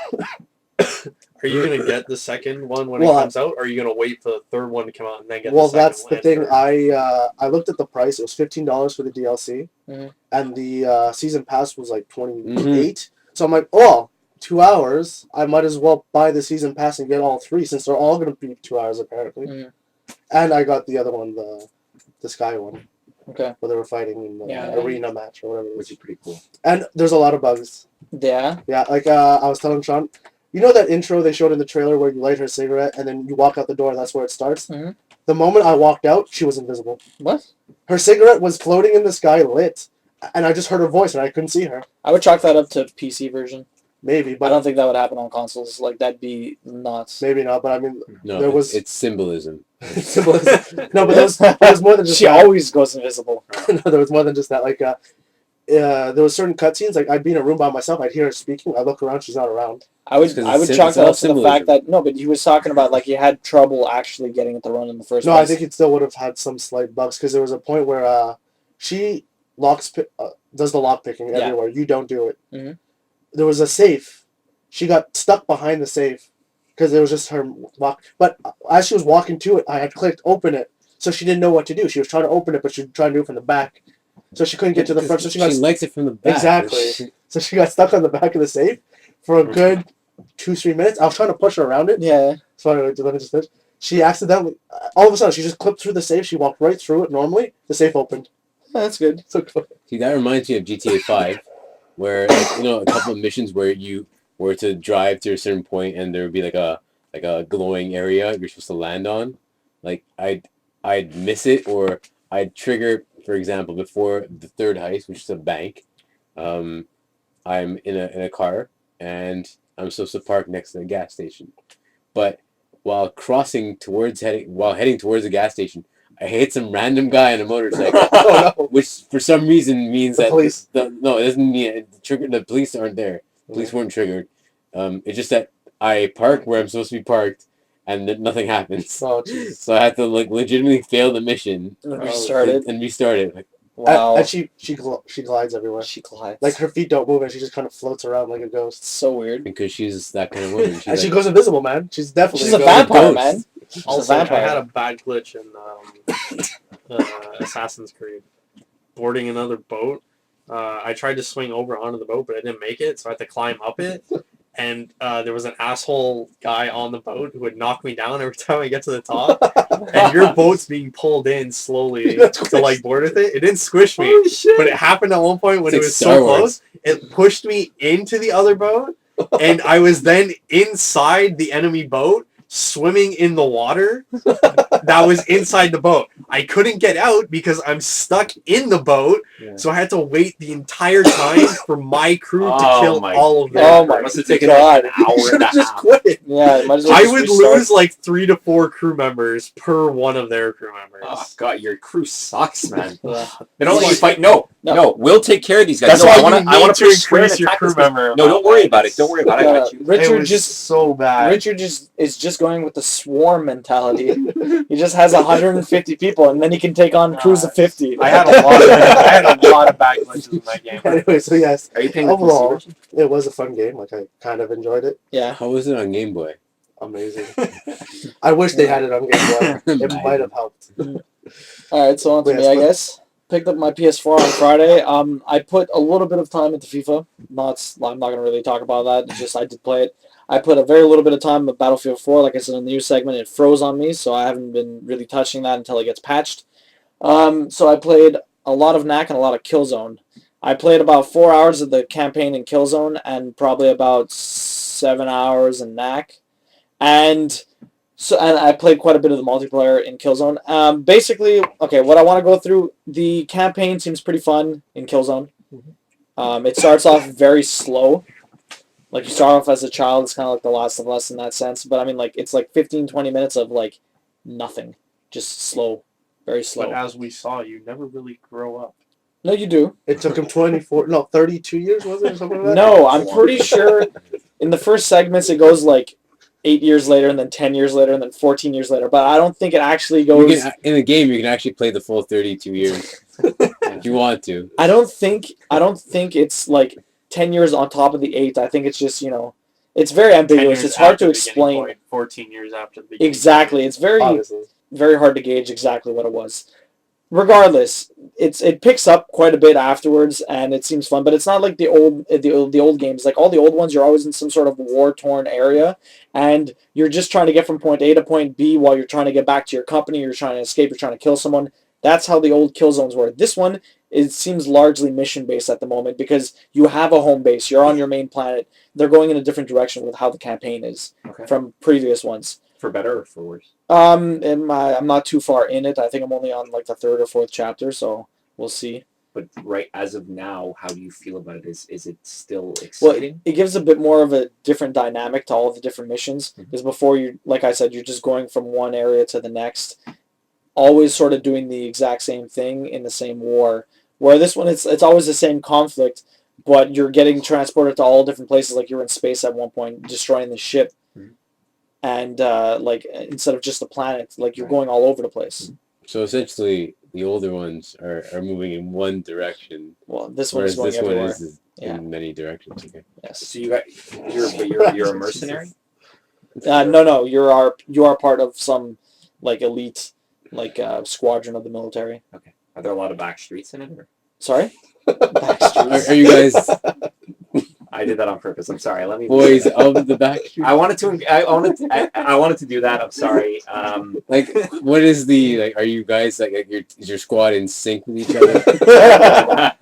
are you going to get the second one when Well, it comes out? Or are you going to wait for the third one to come out and then get Well, the second that's the one thing. after? I looked at the price. It was $15 for the DLC, Mhm. and the season pass was like 28. So I'm like, oh, 2 hours. I might as well buy the season pass and get all 3 since they're all going to be 2 hours apparently. Mhm. And I got the other one, the sky one, Okay. where they were fighting in the Yeah. arena match or whatever. It Which was. is pretty cool. And there's a lot of bugs. Yeah. Yeah, like I was telling Sean, you know that intro they showed in the trailer where you light her cigarette and then you walk out the door and that's where it starts? Mhm. The moment I walked out, she was invisible. What? Her cigarette was floating in the sky lit, and I just heard her voice and I couldn't see her. I would chalk that up to PC version. Maybe, I but don't think that would happen on consoles. Like that'd be nuts. maybe not. But I mean, No, There it's, was- it's symbolism. symbolism. No, but there was more than just She that. always goes invisible. No, there was more than just that. Like, there was certain cutscenes. Like, I'd be in a room by myself. I'd hear her speaking. I look around. She's not around. I would It's 'cause I would it's chalk it's that all up to the fact that no, but he was talking about like he had trouble actually getting it to run in the first No, place. I think it still would have had some slight bugs because there was a point where she does the lock picking Yeah. everywhere. You don't do it. Mhm. There was a safe. She got stuck behind the safe because it was just her walk. But as she was walking to it, I had clicked open it, so she didn't know what to do. She was trying to open it, but she was trying to do it from the back, so she couldn't get to the front. So she got likes it from the back. Exactly. so she got stuck on the back of the safe for a good 2-3 minutes. I was trying to push her around it. Yeah. So let me just finish. She accidentally, all of a sudden, she just clipped through the safe. She walked right through it normally. The safe opened. That's good. So good. See, that reminds me of GTA 5, where like, a couple of missions where you were to drive to a certain point and there would be like a glowing area you're supposed to land on. Like I'd miss it, or I'd trigger, for example, before the third heist, which is a bank. I'm in a car and I'm supposed to park next to the gas station, but while heading towards the gas station, I hit some random guy on a motorcycle. Oh no. Which for some reason means The that police. no, it doesn't mean the police aren't there. Police weren't triggered. It's just that I parked where I'm supposed to be parked, and then nothing happens. Oh, jeez. So I had to like legitimately fail the mission Restart it. and restart it. Like, Wow. And she glides everywhere. She glides. Like her feet don't move and she just kind of floats around like a ghost. It's so weird. because she's that kind of woman. She's And she like, goes invisible, man. She's definitely She's a ghost. vampire, ghost. man. She's Also, a I vampire. had a bad glitch in Assassin's Creed. Boarding another boat. I tried to swing over onto the boat, but I didn't make it, so I had to climb up it. And there was an asshole guy on the boat who would knock me down every time I get to the top. And your boat's being pulled in slowly to like board with it. It didn't squish me, Holy shit. but it happened at one point when It's it like was Star so Wars. close. It pushed me into the other boat, and I was then inside the enemy boat, swimming in the water that was inside the boat. I couldn't get out because I'm stuck in the boat, Yeah. so I had to wait the entire time for my crew to Oh kill my all of them. Oh my must have taken God. like an hour You should and a have just half. quit. Yeah, might as well I just would restart. lose like 3 to 4 crew members per one of their crew members. Oh god, your crew sucks, man. Yeah. They don't let you Like- fight. No, we'll take care of these guys. That's no, why I you want need to to increase your crew member. No, don't worry about it. Don't worry about it. I got you. It Richard was just so bad. Richard is just going with the swarm mentality. He just has 150 people, and then he can take on crews of 50. I had a lot of bad glitches in that game. Anyway, so yes, Are you paying the PC overall, version? it was a fun game. Like I kind of enjoyed it. Yeah. how was it on Game Boy? Amazing. I wish they had it on Game Boy. It might have helped. All right, so on to Yes, me, I but- guess. Picked up my PS4 on Friday. I put a little bit of time into FIFA. I'm not gonna really talk about that. It's just I did play it. I put a very little bit of time with Battlefield 4. Like I said in the news segment, it froze on me, so I haven't been really touching that until it gets patched. So I played a lot of Knack and a lot of Killzone. I played about 4 hours of the campaign in Killzone and probably about 7 hours in Knack. And I played quite a bit of the multiplayer in Killzone. Basically, okay, what I want to go through, the campaign seems pretty fun in Killzone. It starts off very slow. Like, you start off as a child, it's kind of like The Last of Us in that sense. But, I mean, like, it's like 15, 20 minutes of, like, nothing. Just slow. Very slow. But as we saw, you never really grow up. No, you do. It took him 32 years, was it, or something like that? No, I'm pretty sure in the first segments it goes, like, 8 years later, and then 10 years later, and then 14 years later. But I don't think it actually You goes... can, in the game, you can actually play the full 32 years if you want to. I don't think it's like 10 years on top of the 8. I think it's just, it's very 10 ambiguous. years It's hard to after the beginning explain. point, 14 years after the beginning. Exactly. It's very Obviously. very hard to gauge exactly what it was. Regardless, it picks up quite a bit afterwards, and it seems fun. But it's not like the old games. Like all the old ones, you're always in some sort of war-torn area, and you're just trying to get from point A to point B while you're trying to get back to your company. You're trying to escape. You're trying to kill someone. That's how the old Killzones were. This one, it seems largely mission-based at the moment because you have a home base. You're on your main planet. They're going in a different direction with how the campaign is Okay. from previous ones. For better or for worse? I'm not too far in it. I think I'm only on like the 3rd or 4th chapter, so we'll see. But right as of now, how do you feel about it? Is it still Well, exciting? it gives a bit more of a different dynamic to all of the different missions. Mhm. Because before you, like I said, you're just going from one area to the next, always sort of doing the exact same thing in the same war. Where this one, it's always the same conflict, but you're getting transported to all different places. Like you're in space at one point, destroying the ship. Mhm. And like instead of just the planet, like you're Right. going all over the place. So essentially, the older ones are moving in one direction, Well, this one is whereas going this one everywhere. is Yeah. in many directions. Okay. Yes. So you're a mercenary? No. You are part of some like elite like squadron of the military. Are there a lot of back streets in it? Or? Sorry. Are you guys I did that on purpose. I'm sorry. Let me. boys of the back street? I wanted to do that. I'm sorry. Like, what is the like? Are you guys like is your squad in sync with each other?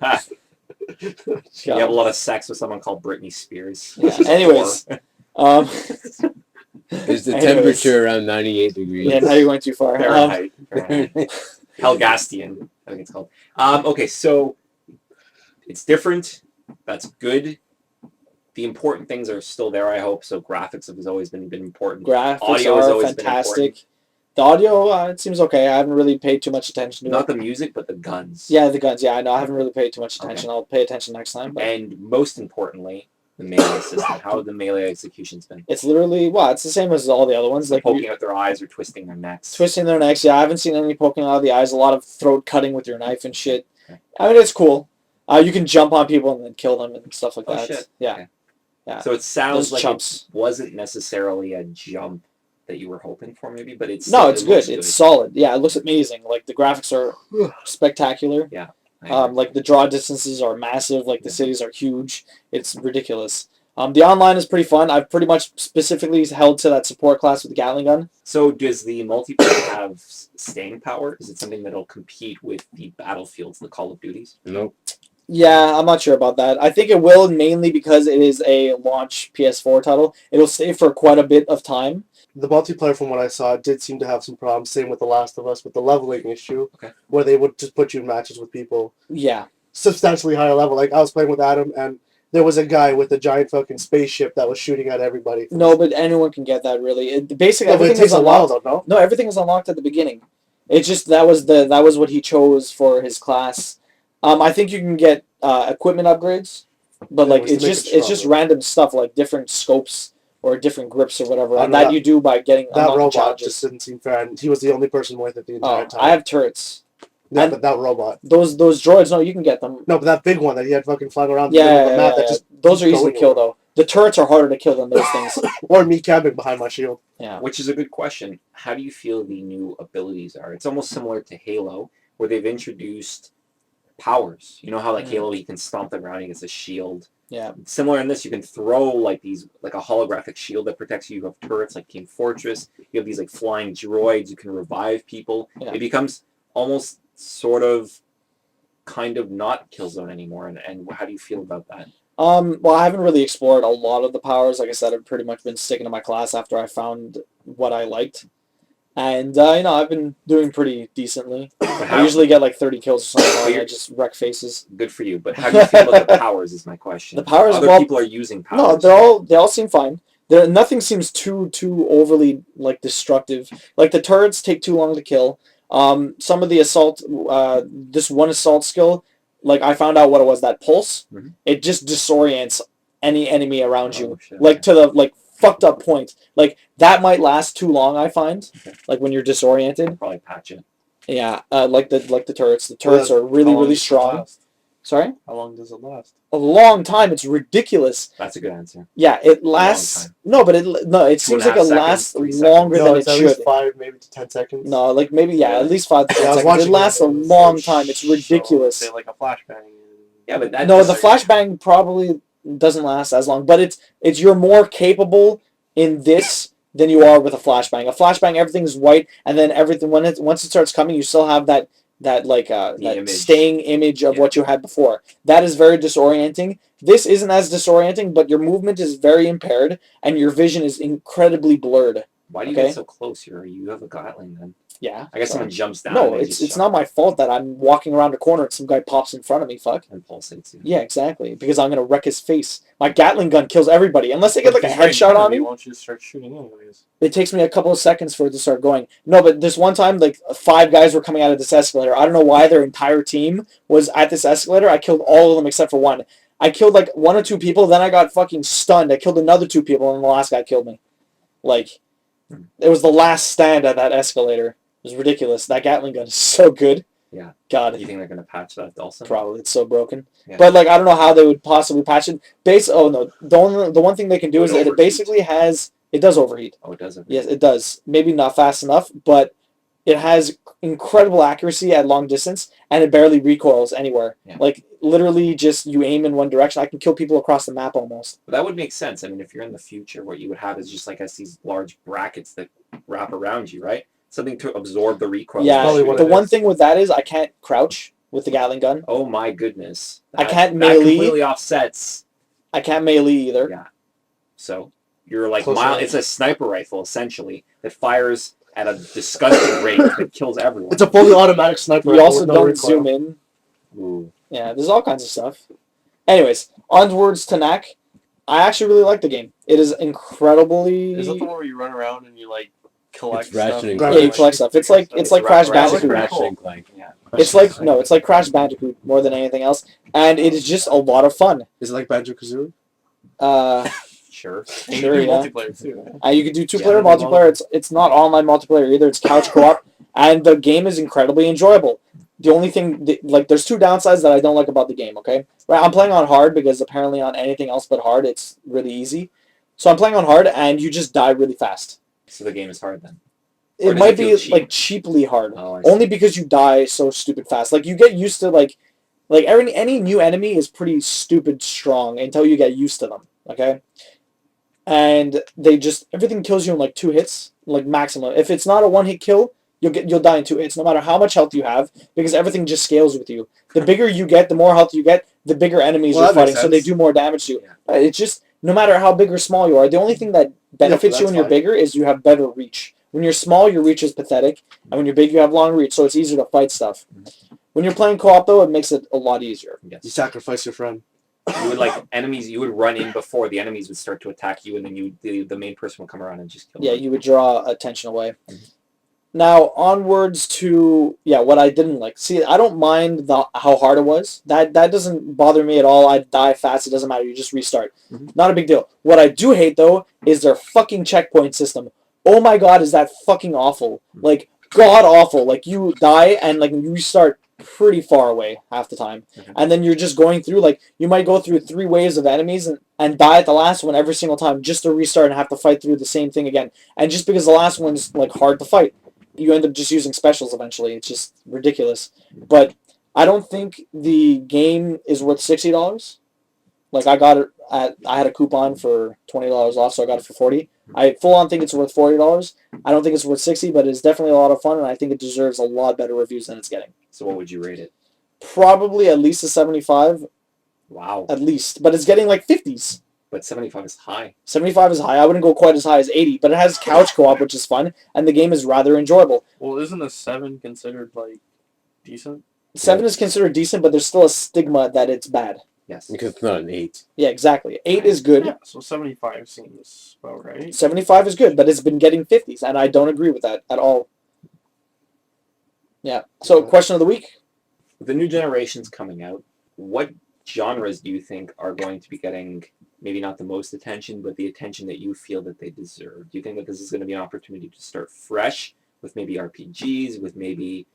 You have a lot of sex with someone called Britney Spears. Yeah, anyways. Um, Is the Anyways. temperature around 98 degrees? yeah, now you're going too far. Fahrenheit. Helgastian, I think it's called. Okay, so it's different. That's good. The important things are still there, I hope. So graphics have always been important. Graphics Audio has are always been fantastic. The audio, it seems okay. I haven't really paid too much attention to Not it. the music, but the guns. Yeah, the guns. Yeah, I know. I haven't really paid too much Okay. attention. I'll pay attention next time. But And most importantly, the melee system? How have the melee executions been? It's literally it's the same as all the other ones. Like Poking out their eyes or twisting their necks. twisting their necks. Yeah, I haven't seen any poking out of the eyes. A lot of throat cutting with your knife and shit. Okay. I mean, it's cool. You can jump on people and then kill them and stuff like that. Shit. Yeah. Okay. Yeah. So it sounds Those like chumps. it wasn't necessarily a jump that you were hoping for, maybe, but it's No, it's it good. looks It's solid. Yeah, it looks amazing. Like the graphics are spectacular. I agree. Like the draw distances are massive. Like the cities are huge. It's ridiculous. The online is pretty fun. I've pretty much specifically held to that support class with the Gatling gun. So does the multiplayer have staying power? Is it something that'll compete with the Battlefields, the Call of Duties? Nope. Yeah, I'm not sure about that. I think it will, mainly because it is a launch PS4 title. It'll stay for quite a bit of time. The multiplayer, from what I saw, did seem to have some problems. Same with The Last of Us, with the leveling issue, Okay. where they would just put you in matches with people Yeah. substantially higher level. Like, I was playing with Adam, and there was a guy with a giant fucking spaceship that was shooting at everybody. No, but anyone can get that, really. Basically, No, but it everything is takes a while, unlocked. though, no? No, everything is unlocked at the beginning. It's just that was what he chose for his class. I think you can get equipment upgrades, but Yeah, like it was to it's make just it it's just stronger. random stuff like different scopes or different grips or whatever, I and know that that- you do by getting That unlocking robot challenges. just didn't seem fair, and he was the only person with it the entire time. I have turrets. Yeah, and- but that robot. Those droids, no, you can get them. No, but that big one that he had fucking flying around the middle Yeah, of the map, that just those are keeps easy to going kill over. though. The turrets are harder to kill than those things. Or me camping behind my shield. Yeah. Which is a good question. How do you feel the new abilities are? It's almost similar to Halo, where they've introduced powers. You know how like Halo, you can stomp the ground against a shield. Yeah. Similar in this, you can throw like a holographic shield that protects you. You have turrets like Team Fortress. You have these like flying droids. You can revive people. Yeah. It becomes almost sort of kind of not Killzone anymore. And how do you feel about that? Well, I haven't really explored a lot of the powers. Like I said, I've pretty much been sticking to my class after I found what I liked. And, I've been doing pretty decently. I usually get like 30 kills or something, and I just wreck faces. Good for you. But how do you feel about the powers is my question. The powers, Other well, people are using No, powers. they all seem fine. Nothing seems too overly like destructive. Like the turrets take too long to kill. Some of the assault, this one assault skill, like I found out what it was. That pulse, it just disorients any enemy around you, shit, like okay. to the like fucked up point. Like that might last too long. I find, like when you're disoriented. Probably patch it. Yeah, like the turrets. The turrets are really strong. Sorry, How long does it last? a long time. It's ridiculous. That's a good answer. Yeah, it lasts. time. No, but it seems like 2.5 it lasts seconds, 3 longer No, than it's it at should. least 5, maybe to 10 seconds. No, like maybe at least 5 to 10 Yeah, I was seconds. It watching lasts a it, it was long like, time. It's ridiculous. So, say like a flashbang. Yeah, but that No, the flashbang probably doesn't last as long, but it's you're more capable in this than you are with a flashbang. A flashbang, everything's white, and then everything once it starts coming, you still have that image. staying image of what you had before. That is very disorienting. This isn't as disorienting, but your movement is very impaired, and your vision is incredibly blurred. Why do you Okay. get so close? You have a Gatling gun. Yeah. I guess so- someone jumps down. No, and they it's just not my fault that I'm walking around a corner and some guy pops in front of me. Fuck. and pulsates you. Yeah, exactly. Because I'm gonna wreck his face. My Gatling gun kills everybody unless they get like a headshot on me. Why don't you just start shooting anyways? It takes me a couple of seconds for it to start going. No, but this one time, like 5 guys were coming out of this escalator. I don't know why their entire team was at this escalator. I killed all of them except for one. I killed like 1 or 2 people. Then I got fucking stunned. I killed another 2 people, and the last guy killed me. Like, it was the last stand at that escalator. It was ridiculous. That Gatling gun is so good. Yeah. God. You think they're gonna patch that also? Probably, it's so broken. Yeah. But like I don't know how they would possibly patch it. The one thing they can do Would is that it overheat. basically it does overheat. Oh, it doesn't. Yes, it does. Maybe not fast enough, but it has incredible accuracy at long distance, and it barely recoils anywhere. Yeah. Like literally, just you aim in one direction. I can kill people across the map almost. But that would make sense. I mean, if you're in the future, what you would have is just like these large brackets that wrap around you, right? Something to absorb the recoil. Yeah. probably what The it one is. thing with that is I can't crouch with the Gatling gun. Oh my goodness. I can't That melee. completely offsets. I can't melee either. Yeah. So you're like Close range. it's a sniper rifle essentially that fires at a disgusting rate that kills everyone. It's a fully automatic sniper. You rifle also with no don't recoil. zoom in. Ooh. Yeah, there's all kinds of stuff. Anyways, onwards to Knack. I actually really like the game. It is incredibly. Is that the one where you run around and you like collect It's Ratchet stuff? and Yeah, Clank. you collect stuff. It's like Crash Ratchet Bandicoot. and Ratchet and Clank. Yeah. It's like Crash Bandicoot more than anything else, and it is just a lot of fun. Is it like Banjo-Kazooie? Sure. And Sure, you can yeah. do multiplayer too. You can do two-player Yeah, multiplayer. It's not online multiplayer either. It's couch co-op, and the game is incredibly enjoyable. The only thing, there's two downsides that I don't like about the game. Okay, right? I'm playing on hard because apparently on anything else but hard, it's really easy. So I'm playing on hard, and you just die really fast. So the game is hard then. Or It does might it feel be cheap? like cheaply hard, Oh, I see. only because you die so stupid fast. Like you get used to like any new enemy is pretty stupid strong until you get used to them. Okay. And everything kills you in like 2 hits, like maximum. If it's not a 1-hit kill, you'll die in 2 hits, no matter how much health you have, because everything just scales with you. The bigger you get, the more health you get, the bigger enemies Well, you're that makes fighting, so they sense. do more damage to you. Yeah. It's just no matter how big or small you are, the only thing that benefits you that's when you're fine. bigger is you have better reach. When you're small, your reach is pathetic, and when you're big, you have long reach, so it's easier to fight stuff. When you're playing co-op, though, it makes it a lot easier. You Yes. sacrifice your friend. You would enemies. You would run in before the enemies would start to attack you, and then the main person would come around and just kill. Yeah, them. you would draw attention away. Mhm. Now, onwards to what I didn't like. See, I don't mind how hard it was. That doesn't bother me at all. I die fast. It doesn't matter. You just restart. Mhm. Not a big deal. What I do hate though is their fucking checkpoint system. Oh my god, is that fucking awful? Mhm. Like god awful. Like you die and like you restart pretty far away half the time, Okay. and then you're just going through you might go through 3 waves of enemies and die at the last one every single time just to restart and have to fight through the same thing again. And just because the last one's like hard to fight, you end up just using specials eventually. It's just ridiculous. But I don't think the game is worth $60. Like I got it I had a coupon for $20 off, so I got it for $40. I full on think it's worth $40. I don't think it's worth $60, but it's definitely a lot of fun, and I think it deserves a lot better reviews than it's getting. So what would you rate it? Probably at least a 75, Wow. at least. But it's getting like 50s. But 75 is high. 75 is high. I wouldn't go quite as high as 80, but it has couch co-op, which is fun, and the game is rather enjoyable. Well, isn't a 7 considered like decent? 7 is considered decent, but there's still a stigma that it's bad. Yes. Because it's not an 8. Yeah, exactly. 8 is good. Yeah, so 75 seems about right. 75 is good, but it's been getting 50s, and I don't agree with that at all. Yeah. So, question of the week. With the new generations coming out, what genres do you think are going to be getting maybe not the most attention, but the attention that you feel that they deserve? Do you think that this is going to be an opportunity to start fresh with maybe RPGs, with maybe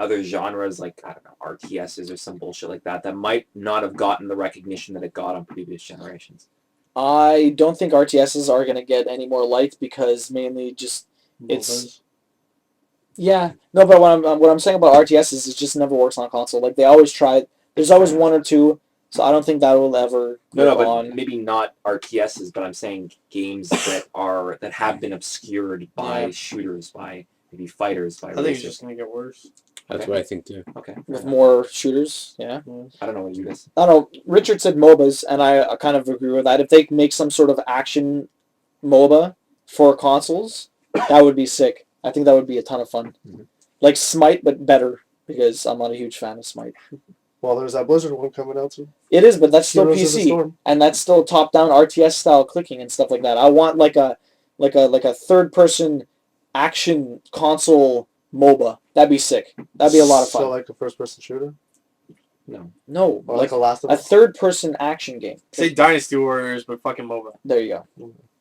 other genres like, I don't know, RTSs or some bullshit like that might not have gotten the recognition that it got on previous generations? I don't think RTSs are going to get any more liked because mainly just it's... Yeah. No, but what I'm saying about RTSs is it just never works on a console. Like, they always try... There's always one or two, so I don't think that will ever No, go but on. maybe not RTSs, but I'm saying games that have been obscured by Yeah. shooters, by maybe fighters, by I think it's racers. just gonna get worse. That's Okay. what I think too. Okay. With more shooters, yeah. I don't know what you guys. I don't know. Richard said MOBAs, and I kind of agree with that. If they make some sort of action MOBA for consoles, that would be sick. I think that would be a ton of fun. Mhm. Like Smite, but better, because I'm not a huge fan of Smite. Well, there's that Blizzard one coming out too. It is, but that's still Heroes of the PC, Storm. and that's still top-down RTS style clicking and stuff like that. I want like a third-person action console MOBA. That'd be sick. That'd be a lot of fun. So like a first-person shooter, No. No, or like a Last of a Us. third-person action game. Say Dynasty Warriors, but fucking MOBA. There you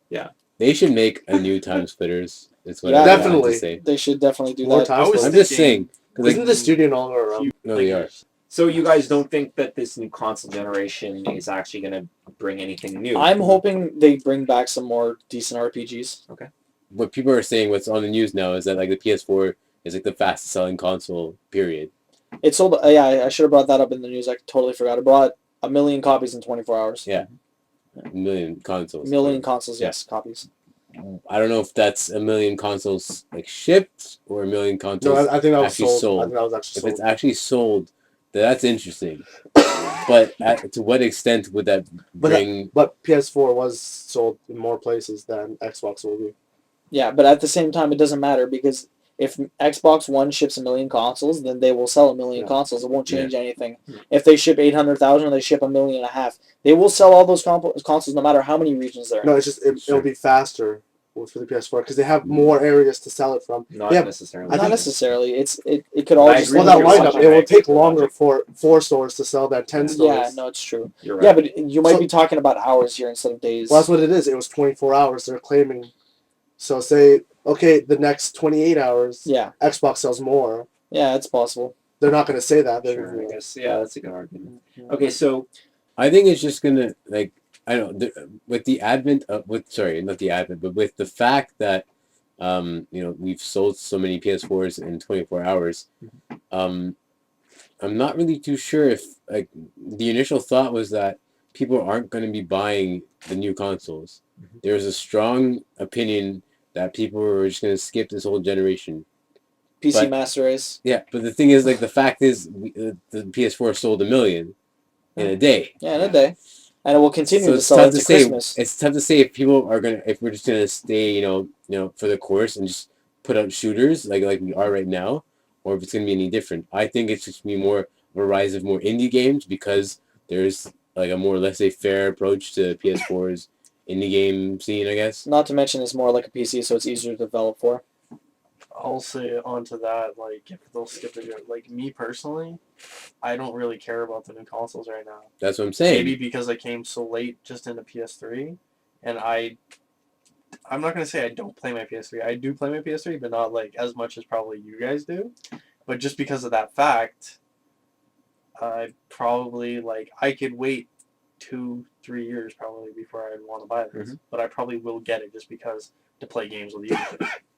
go. They should make a new Time Splitters. That's what Yeah, I wanted definitely. to say. They should definitely do More that. time. I was I'm just saying. thinking- 'Cause, like, Isn't the studio no longer around? no, they are. So you guys don't think that this new console generation is actually going to bring anything new? I'm hoping they bring back some more decent RPGs. What people are saying, what's on the news now, is that like the PS4 is like the fastest selling console. Period. It sold. Yeah, I should have brought that up in the news. I totally forgot. It brought 1 million copies in 24 hours. Yeah. A million consoles. Million consoles, Yeah. yes, copies. I don't know if that's 1 million consoles like shipped or 1 million No, consoles. I think that was Actually sold. sold. I think that was actually If sold. it's actually sold, then that's interesting. But to what extent would that But bring? But PS4 was sold in more places than Xbox will be. Yeah, but at the same time, it doesn't matter because if Xbox One ships 1 million consoles, then they will sell 1 million Yeah. consoles. It won't change anything. Yeah. If they ship 800,000 or they ship 1.5 million, they will sell all those consoles no matter how many regions they're in. No, it's just it'll Sure. be faster for the PS4 because they have more areas to sell it from. Not Yeah, necessarily. I Not think- necessarily. It could all I just agree Well, with that your lineup, logic. it will I agree take with your longer logic. for 4 stores to sell than 10 stores. Yeah, no, it's true. You're right. Yeah, but you might So- be talking about hours here instead of days. Well, that's what it is. It was 24 hours they're claiming. So say, okay, the next 28 hours, Yeah, Xbox sells more. yeah, it's possible. They're not going to say that. They're, Sure, I guess. Yeah, that's a good argument. Okay, so I think it's just gonna like I don't know, with the advent of not the advent, but with the fact that we've sold so many PS4s in 24 hours, I'm not really too sure if like the initial thought was that people aren't going to be buying the new consoles. Mhm. There's a strong opinion that people were just going to skip this whole generation. PC But- Master Race. Yeah, but the thing is, like, the fact is, the PS4 sold 1 million in a day. Yeah, in a day. And it will continue So to it's sell tough into to say. Christmas. It's tough to say if people are gonna, if we're just gonna stay, for the course and just put out shooters like we are right now, or if it's gonna be any different. I think it's just gonna be more of a rise of more indie games because there's like a more, let's say, fair approach to PS4's indie game scene, I guess. Not to mention it's more like a PC, so it's easier to develop for. I'll say onto that, like, if they'll skip the year, like, me personally, I don't really care about the new consoles right now. That's what I'm saying. Maybe because I came so late just into PS3, and I'm not going to say I don't play my PS3. I do play my PS3, but not, like, as much as probably you guys do. But just because of that fact, I probably, like, I could wait 2-3 years probably before I'd want to buy this. Mhm. But I probably will get it just because to play games with you.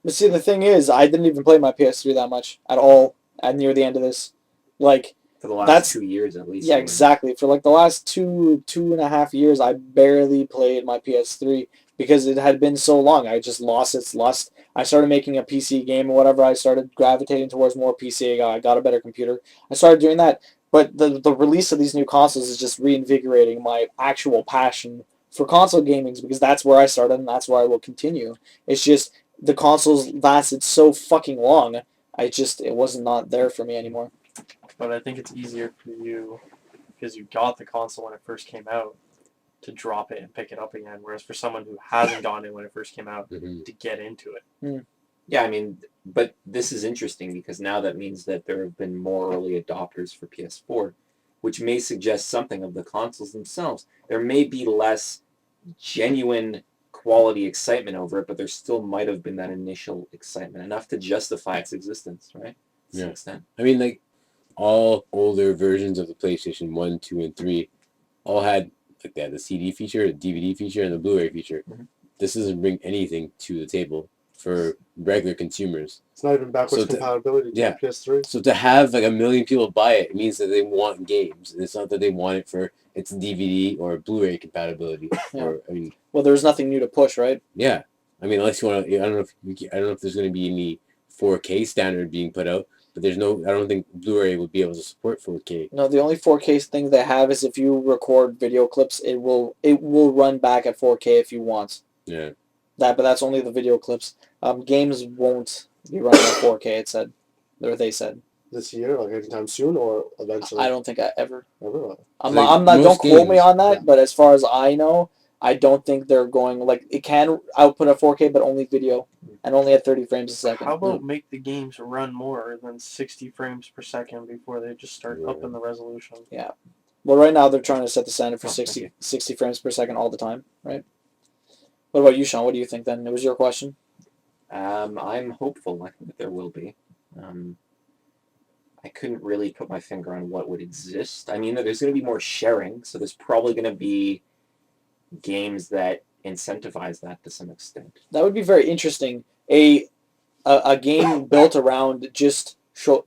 But see, the thing is, I didn't even play my PS3 that much at all at near the end of this. Like, for the last That's- 2 years at least. yeah, I mean. exactly. For like the last two and a half years, I barely played my PS3 because it had been so long. I just lost its lust. I started making a PC game or whatever. I started gravitating towards more PC. I got a better computer. I started doing that. But the release of these new consoles is just reinvigorating my actual passion for console gaming because that's where I started and that's where I will continue. It's just the consoles lasted so fucking long. It wasn't not there for me anymore. But I think it's easier for you because you got the console when it first came out to drop it and pick it up again. Whereas for someone who hasn't gotten it when it first came out, Mhm. to get into it. Yeah, I mean, but this is interesting because now that means that there have been more early adopters for PS4, which may suggest something of the consoles themselves. There may be less genuine quality excitement over it, but there still might have been that initial excitement, enough to justify its existence, right? To some Yeah. extent. I mean, like, all older versions of the PlayStation 1, 2, and 3 all had, like, they had the CD feature, the DVD feature, and the Blu-ray feature. Mhm. This doesn't bring anything to the table for regular consumers. It's not even backwards So the- compatibility to yeah. the PS3. So to have, like, 1 million people buy it, it means that they want games. It's not that they want it for its DVD or Blu-ray compatibility. Yeah. Or, I mean, Well, there's nothing new to push, right? yeah. I mean, unless you want to, I don't know if there's going to be any 4K standard being put out, but I don't think Blu-ray would be able to support 4K. No, the only 4K thing they have is if you record video clips, it will run back at 4K if you want. Yeah. But that's only the video clips. Games won't be running at 4K. It said, or they said. This year, like anytime soon, or eventually. I don't think I ever. Never. I'm Like, not. Don't most quote me games, on that. yeah. But as far as I know, I don't think they're going like it can output at 4K, but only video and only at 30 frames a second. How about make the games run more than 60 frames per second before they just start Yeah. upping the resolution? Well, right now they're trying to set the standard for Oh, 60 frames per second all the time, right? What about you, Sean? What do you think then? It was your question. I'm hopeful. I think that there will be. I couldn't really put my finger on what would exist. I mean, there's going to be more sharing, so there's probably going to be games that incentivize that to some extent. That would be very interesting. A game built around just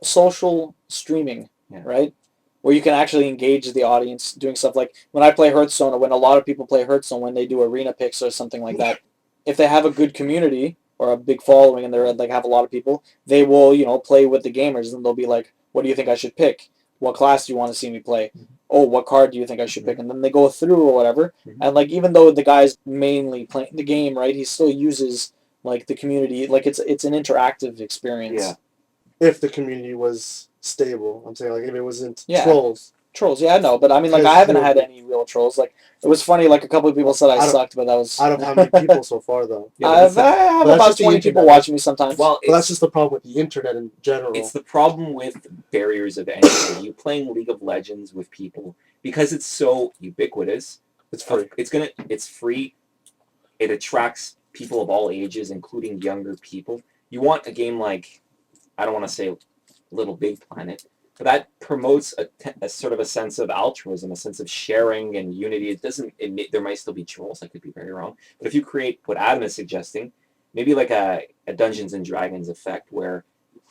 social streaming, Yeah. right? Where you can actually engage the audience doing stuff like when I play Hearthstone or when a lot of people play Hearthstone when they do arena picks or something like that. If they have a good community or a big following and they're like have a lot of people, they will play with the gamers and they'll be like, "What do you think I should pick? What class do you want to see me play? Oh, what card do you think I should pick?" And then they go through or whatever. Mhm. And like even though the guy's mainly playing the game, right, he still uses like the community, like it's an interactive experience. Yeah. If the community was stable, I'm saying like if it wasn't Yeah. trolls. Trolls, yeah, I know, but I mean, like, I Because haven't you're- had any real trolls. Like, it was funny. Like, a couple of people said I Out of- sucked, but that was. Out of how many people so far, though? Yeah, but I have but that's about just the 20 people internet. watching me sometimes. Well, But that's just the problem with the internet in general. it's the problem with barriers of entry. You playing League of Legends with people because it's so ubiquitous. It's free. It's free. It attracts people of all ages, including younger people. You want a game like, I don't want to say Little Big Planet, but that promotes a sort of a sense of altruism, a sense of sharing and unity. It doesn't admit there might still be trolls. I could be very wrong, but if you create what Adam is suggesting, maybe like a Dungeons and Dragons effect where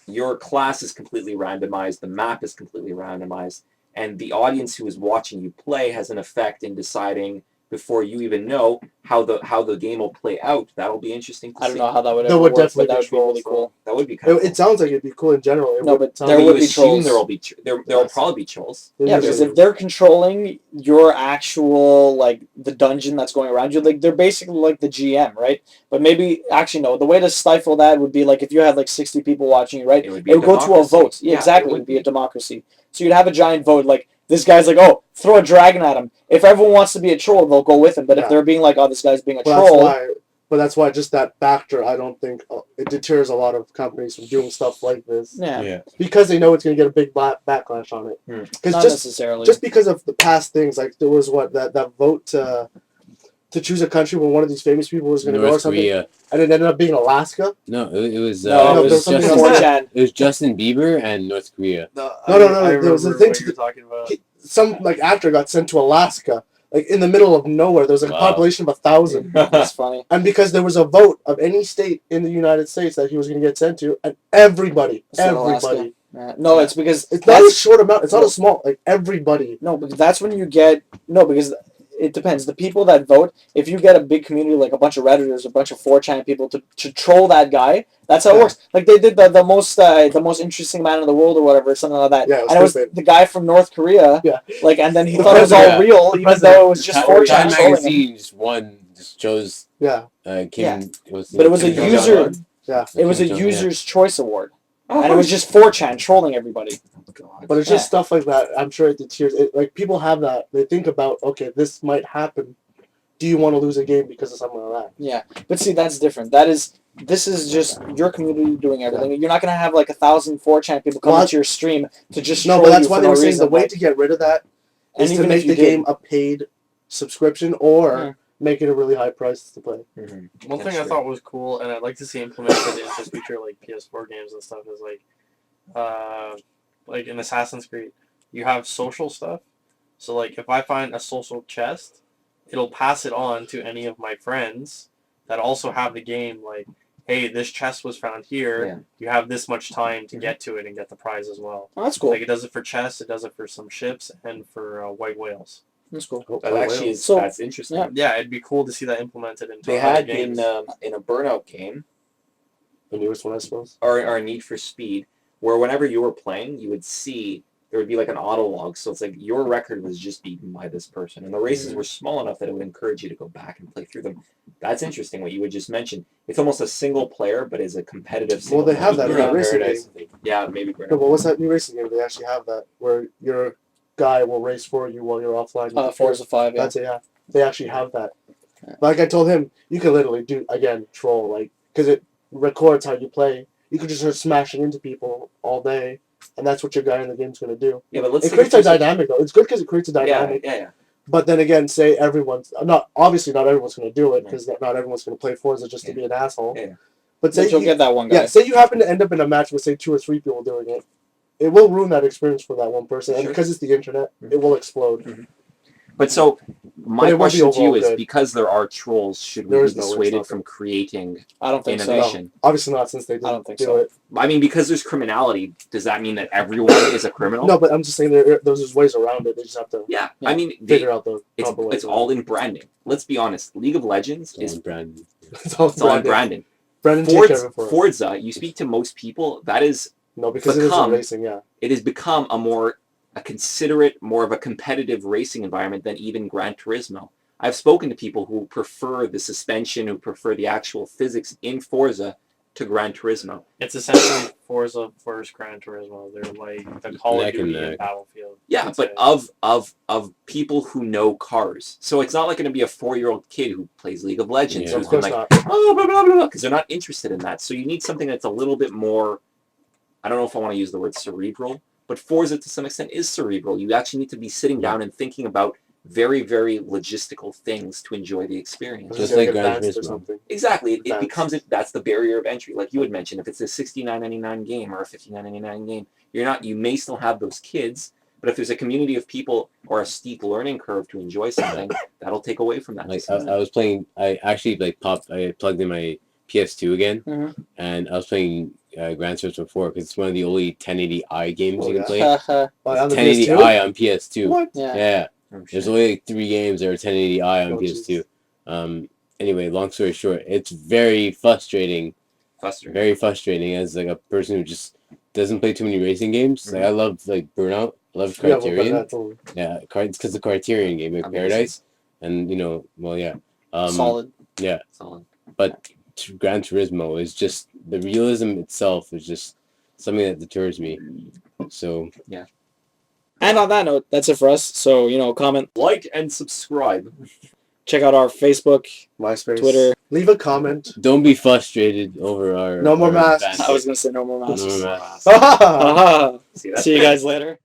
your class is completely randomized, the map is completely randomized, and the audience who is watching you play has an effect in deciding before you even know how the game will play out. That'll be interesting to I don't see. know how that would There ever would work, definitely but that be would be really trolls, cool. That would be kind of It sounds like it'd be cool in general. It No, would but sound there like would you be assume trolls. there'll be there'll Yes. probably be trolls. there Yeah, usually because if is. they're controlling your actual, like, the dungeon that's going around you, like, they're basically like the GM, right? But maybe, actually, no, the way to stifle that would be, like, if you had, like, 60 people watching you, right? It would be It a would go to a democracy. vote. Yeah, Yeah, exactly. it It would would be a be. democracy. So you'd have a giant vote, like, this guy's like, oh, throw a dragon at him. If everyone wants to be a troll, they'll go with him. But if Yeah. they're being like, oh, this guy's being a But troll, that's why just that factor, I don't think it deters a lot of companies from doing stuff like this yeah, because they know it's going to get a big backlash on it. Because not just necessarily. because of the past things, like there was that vote to choose a country where one of these famous people was going to go or North something, Korea. and it ended up being Alaska. No, it was. no, no, it there was was something Justin. else. 4chan. It was Justin Bieber and North Korea. No, There was a thing what to you're talking about. Some like actor got sent to Alaska, like in the middle of nowhere. There was like a Wow. population of 1,000. That's funny. And because there was a vote of any state in the United States that he was going to get sent to, and everybody, Said Alaska. everybody. No, it's because It's not a that's- short amount. It's not a small. Like everybody. No, because that's when you get because it depends. The people that vote, if you get a big community like a bunch of Redditors, a bunch of 4chan people to troll that guy, that's how it Yeah. works. Like they did the most interesting man in the world or whatever, something like that. Yeah, it was and it was stupid. the guy from North Korea. Yeah. Like, and then he The thought it was all president. real, The even president. though it was just Time 4chan Time trolling him. magazine just chose Yeah. Kim. But it was a Kim user. Jong-un? Yeah. It was a Kim Jong-un, yeah. user's choice award, and it was just 4chan trolling everybody. But it's just stuff like that. I'm sure it deters. Like people have that. They think about, okay, this might happen. Do you want to lose a game because of something like that? Yeah, but see, that's different. This is just your community doing everything. You're not gonna have like 1,000 4chan people come Well, to your stream to just No, troll but that's you why for they no were saying reason. the way like- to get rid of that and is to even make if you the game a paid subscription or Yeah. make it a really high price to play. One thing I thought was cool, and I'd like to see implemented in just future like PS4 games and stuff, is like in Assassin's Creed, you have social stuff. So like if I find a social chest, it'll pass it on to any of my friends that also have the game. Like, hey, this chest was found here. Yeah. You have this much time to get to it and get the prize as well. Oh, that's cool. Like it does it for chests, it does it for some ships, and for white whales. That's cool. That actually is So- that's interesting. yeah. Yeah, it'd be cool to see that implemented into They other had games. in a Burnout game The newest one, I suppose. or Need for Speed, where whenever you were playing, you would see there would be like an auto log. So it's like your record was just beaten by this person, and the races were small enough that it would encourage you to go back and play through them. That's interesting. What you would just mention. It's almost a single player, but is a competitive. Well, they have single that player. in racing Paradise. Yeah, maybe No, Burnout. but what's that new racing game? They actually have that where your guy will race for you while you're offline. Forza 5, yeah. That's it. Yeah, they actually have that. Like I told him, you can literally do again troll because it records how you play. You could just start smashing into people all day, and that's what your guy in the game's gonna do. Yeah, but let's It take creates it a from- dynamic though. It's good because it creates a Yeah, dynamic. yeah. But then again, say everyone's not everyone's gonna do it because not everyone's gonna play Forza just to be an asshole. Yeah. But say But you'll you, get that one guy. yeah, say you happen to end up in a match with say 2 or 3 people doing it. It will ruin that experience for that one person, and Sure. because it's the internet, it will explode. But so But my it won't be question to you overall is: good. because there are trolls, should we There be is no way it's dissuaded not from creating I don't think so. innovation? Obviously not, since they didn't don't think do so. it. I mean, because there's criminality, does that mean that everyone is a criminal? No, but I'm just saying there's ways around it. They just have to Yeah, Yeah. I mean, they, figure out the proper way. it's all in branding. Let's be honest. League of Legends is Brand. it's all it's all in branded. branding. Brandon, take care of it for us. Forza, you speak to most people, that is, No, because it is become- racing. Yeah, it has become a considerate, more of a competitive racing environment than even Gran Turismo. I've spoken to people who prefer the suspension, who prefer the actual physics in Forza to Gran Turismo. It's essentially Forza first Gran Turismo. They're like the Call of Neck and Duty and neck. Battlefield. Yeah, That's but it. of people who know cars. So it's not like going to be a 4-year-old kid who plays League of Legends Yeah. who's Of been course like, not. oh, blah, blah, blah, blah, because they're not interested in that. So you need something that's a little bit more, I don't know if I want to use the word cerebral, but Forza to some extent is cerebral. You actually need to be sitting down and thinking about very, very logistical things to enjoy the experience. Just like Gran Advanced or Turismo. something. Exactly. It Advanced. becomes that's the barrier of entry. Like you had mentioned, if it's a $69.99 game or a $59.99 game, you may still have those kids, but if there's a community of people or a steep learning curve to enjoy something, that'll take away from that. Like I was playing. I actually I plugged in my PS2 again, Mhm. and I was playing Gran Turismo 4 because it's one of the only 1080i games Oh, you can yeah? play. Haha. On the 1080i PS2? on PS2. What? Yeah. Yeah. Oh, There's shit. only like 3 games that are 1080i on Oh, PS2. Anyway, long story short, it's very frustrating. Frustrating. Very frustrating as like a person who just doesn't play too many racing games. Like I love like Burnout. I love Yeah, well, Criterion. that's all. Yeah, it's because the Criterion game, like Amazing. Paradise, and well, yeah. Solid. Yeah, Solid. but Gran Turismo is just the realism itself is just something that deters me. So And on that note, that's it for us. So, comment, Like and subscribe. check out our Facebook, MySpace. Twitter. Leave a comment. don't be frustrated over our No more our masks. banter. I was going to say no more No masks. more masks. Ah! Haha. See, that's See you guys later.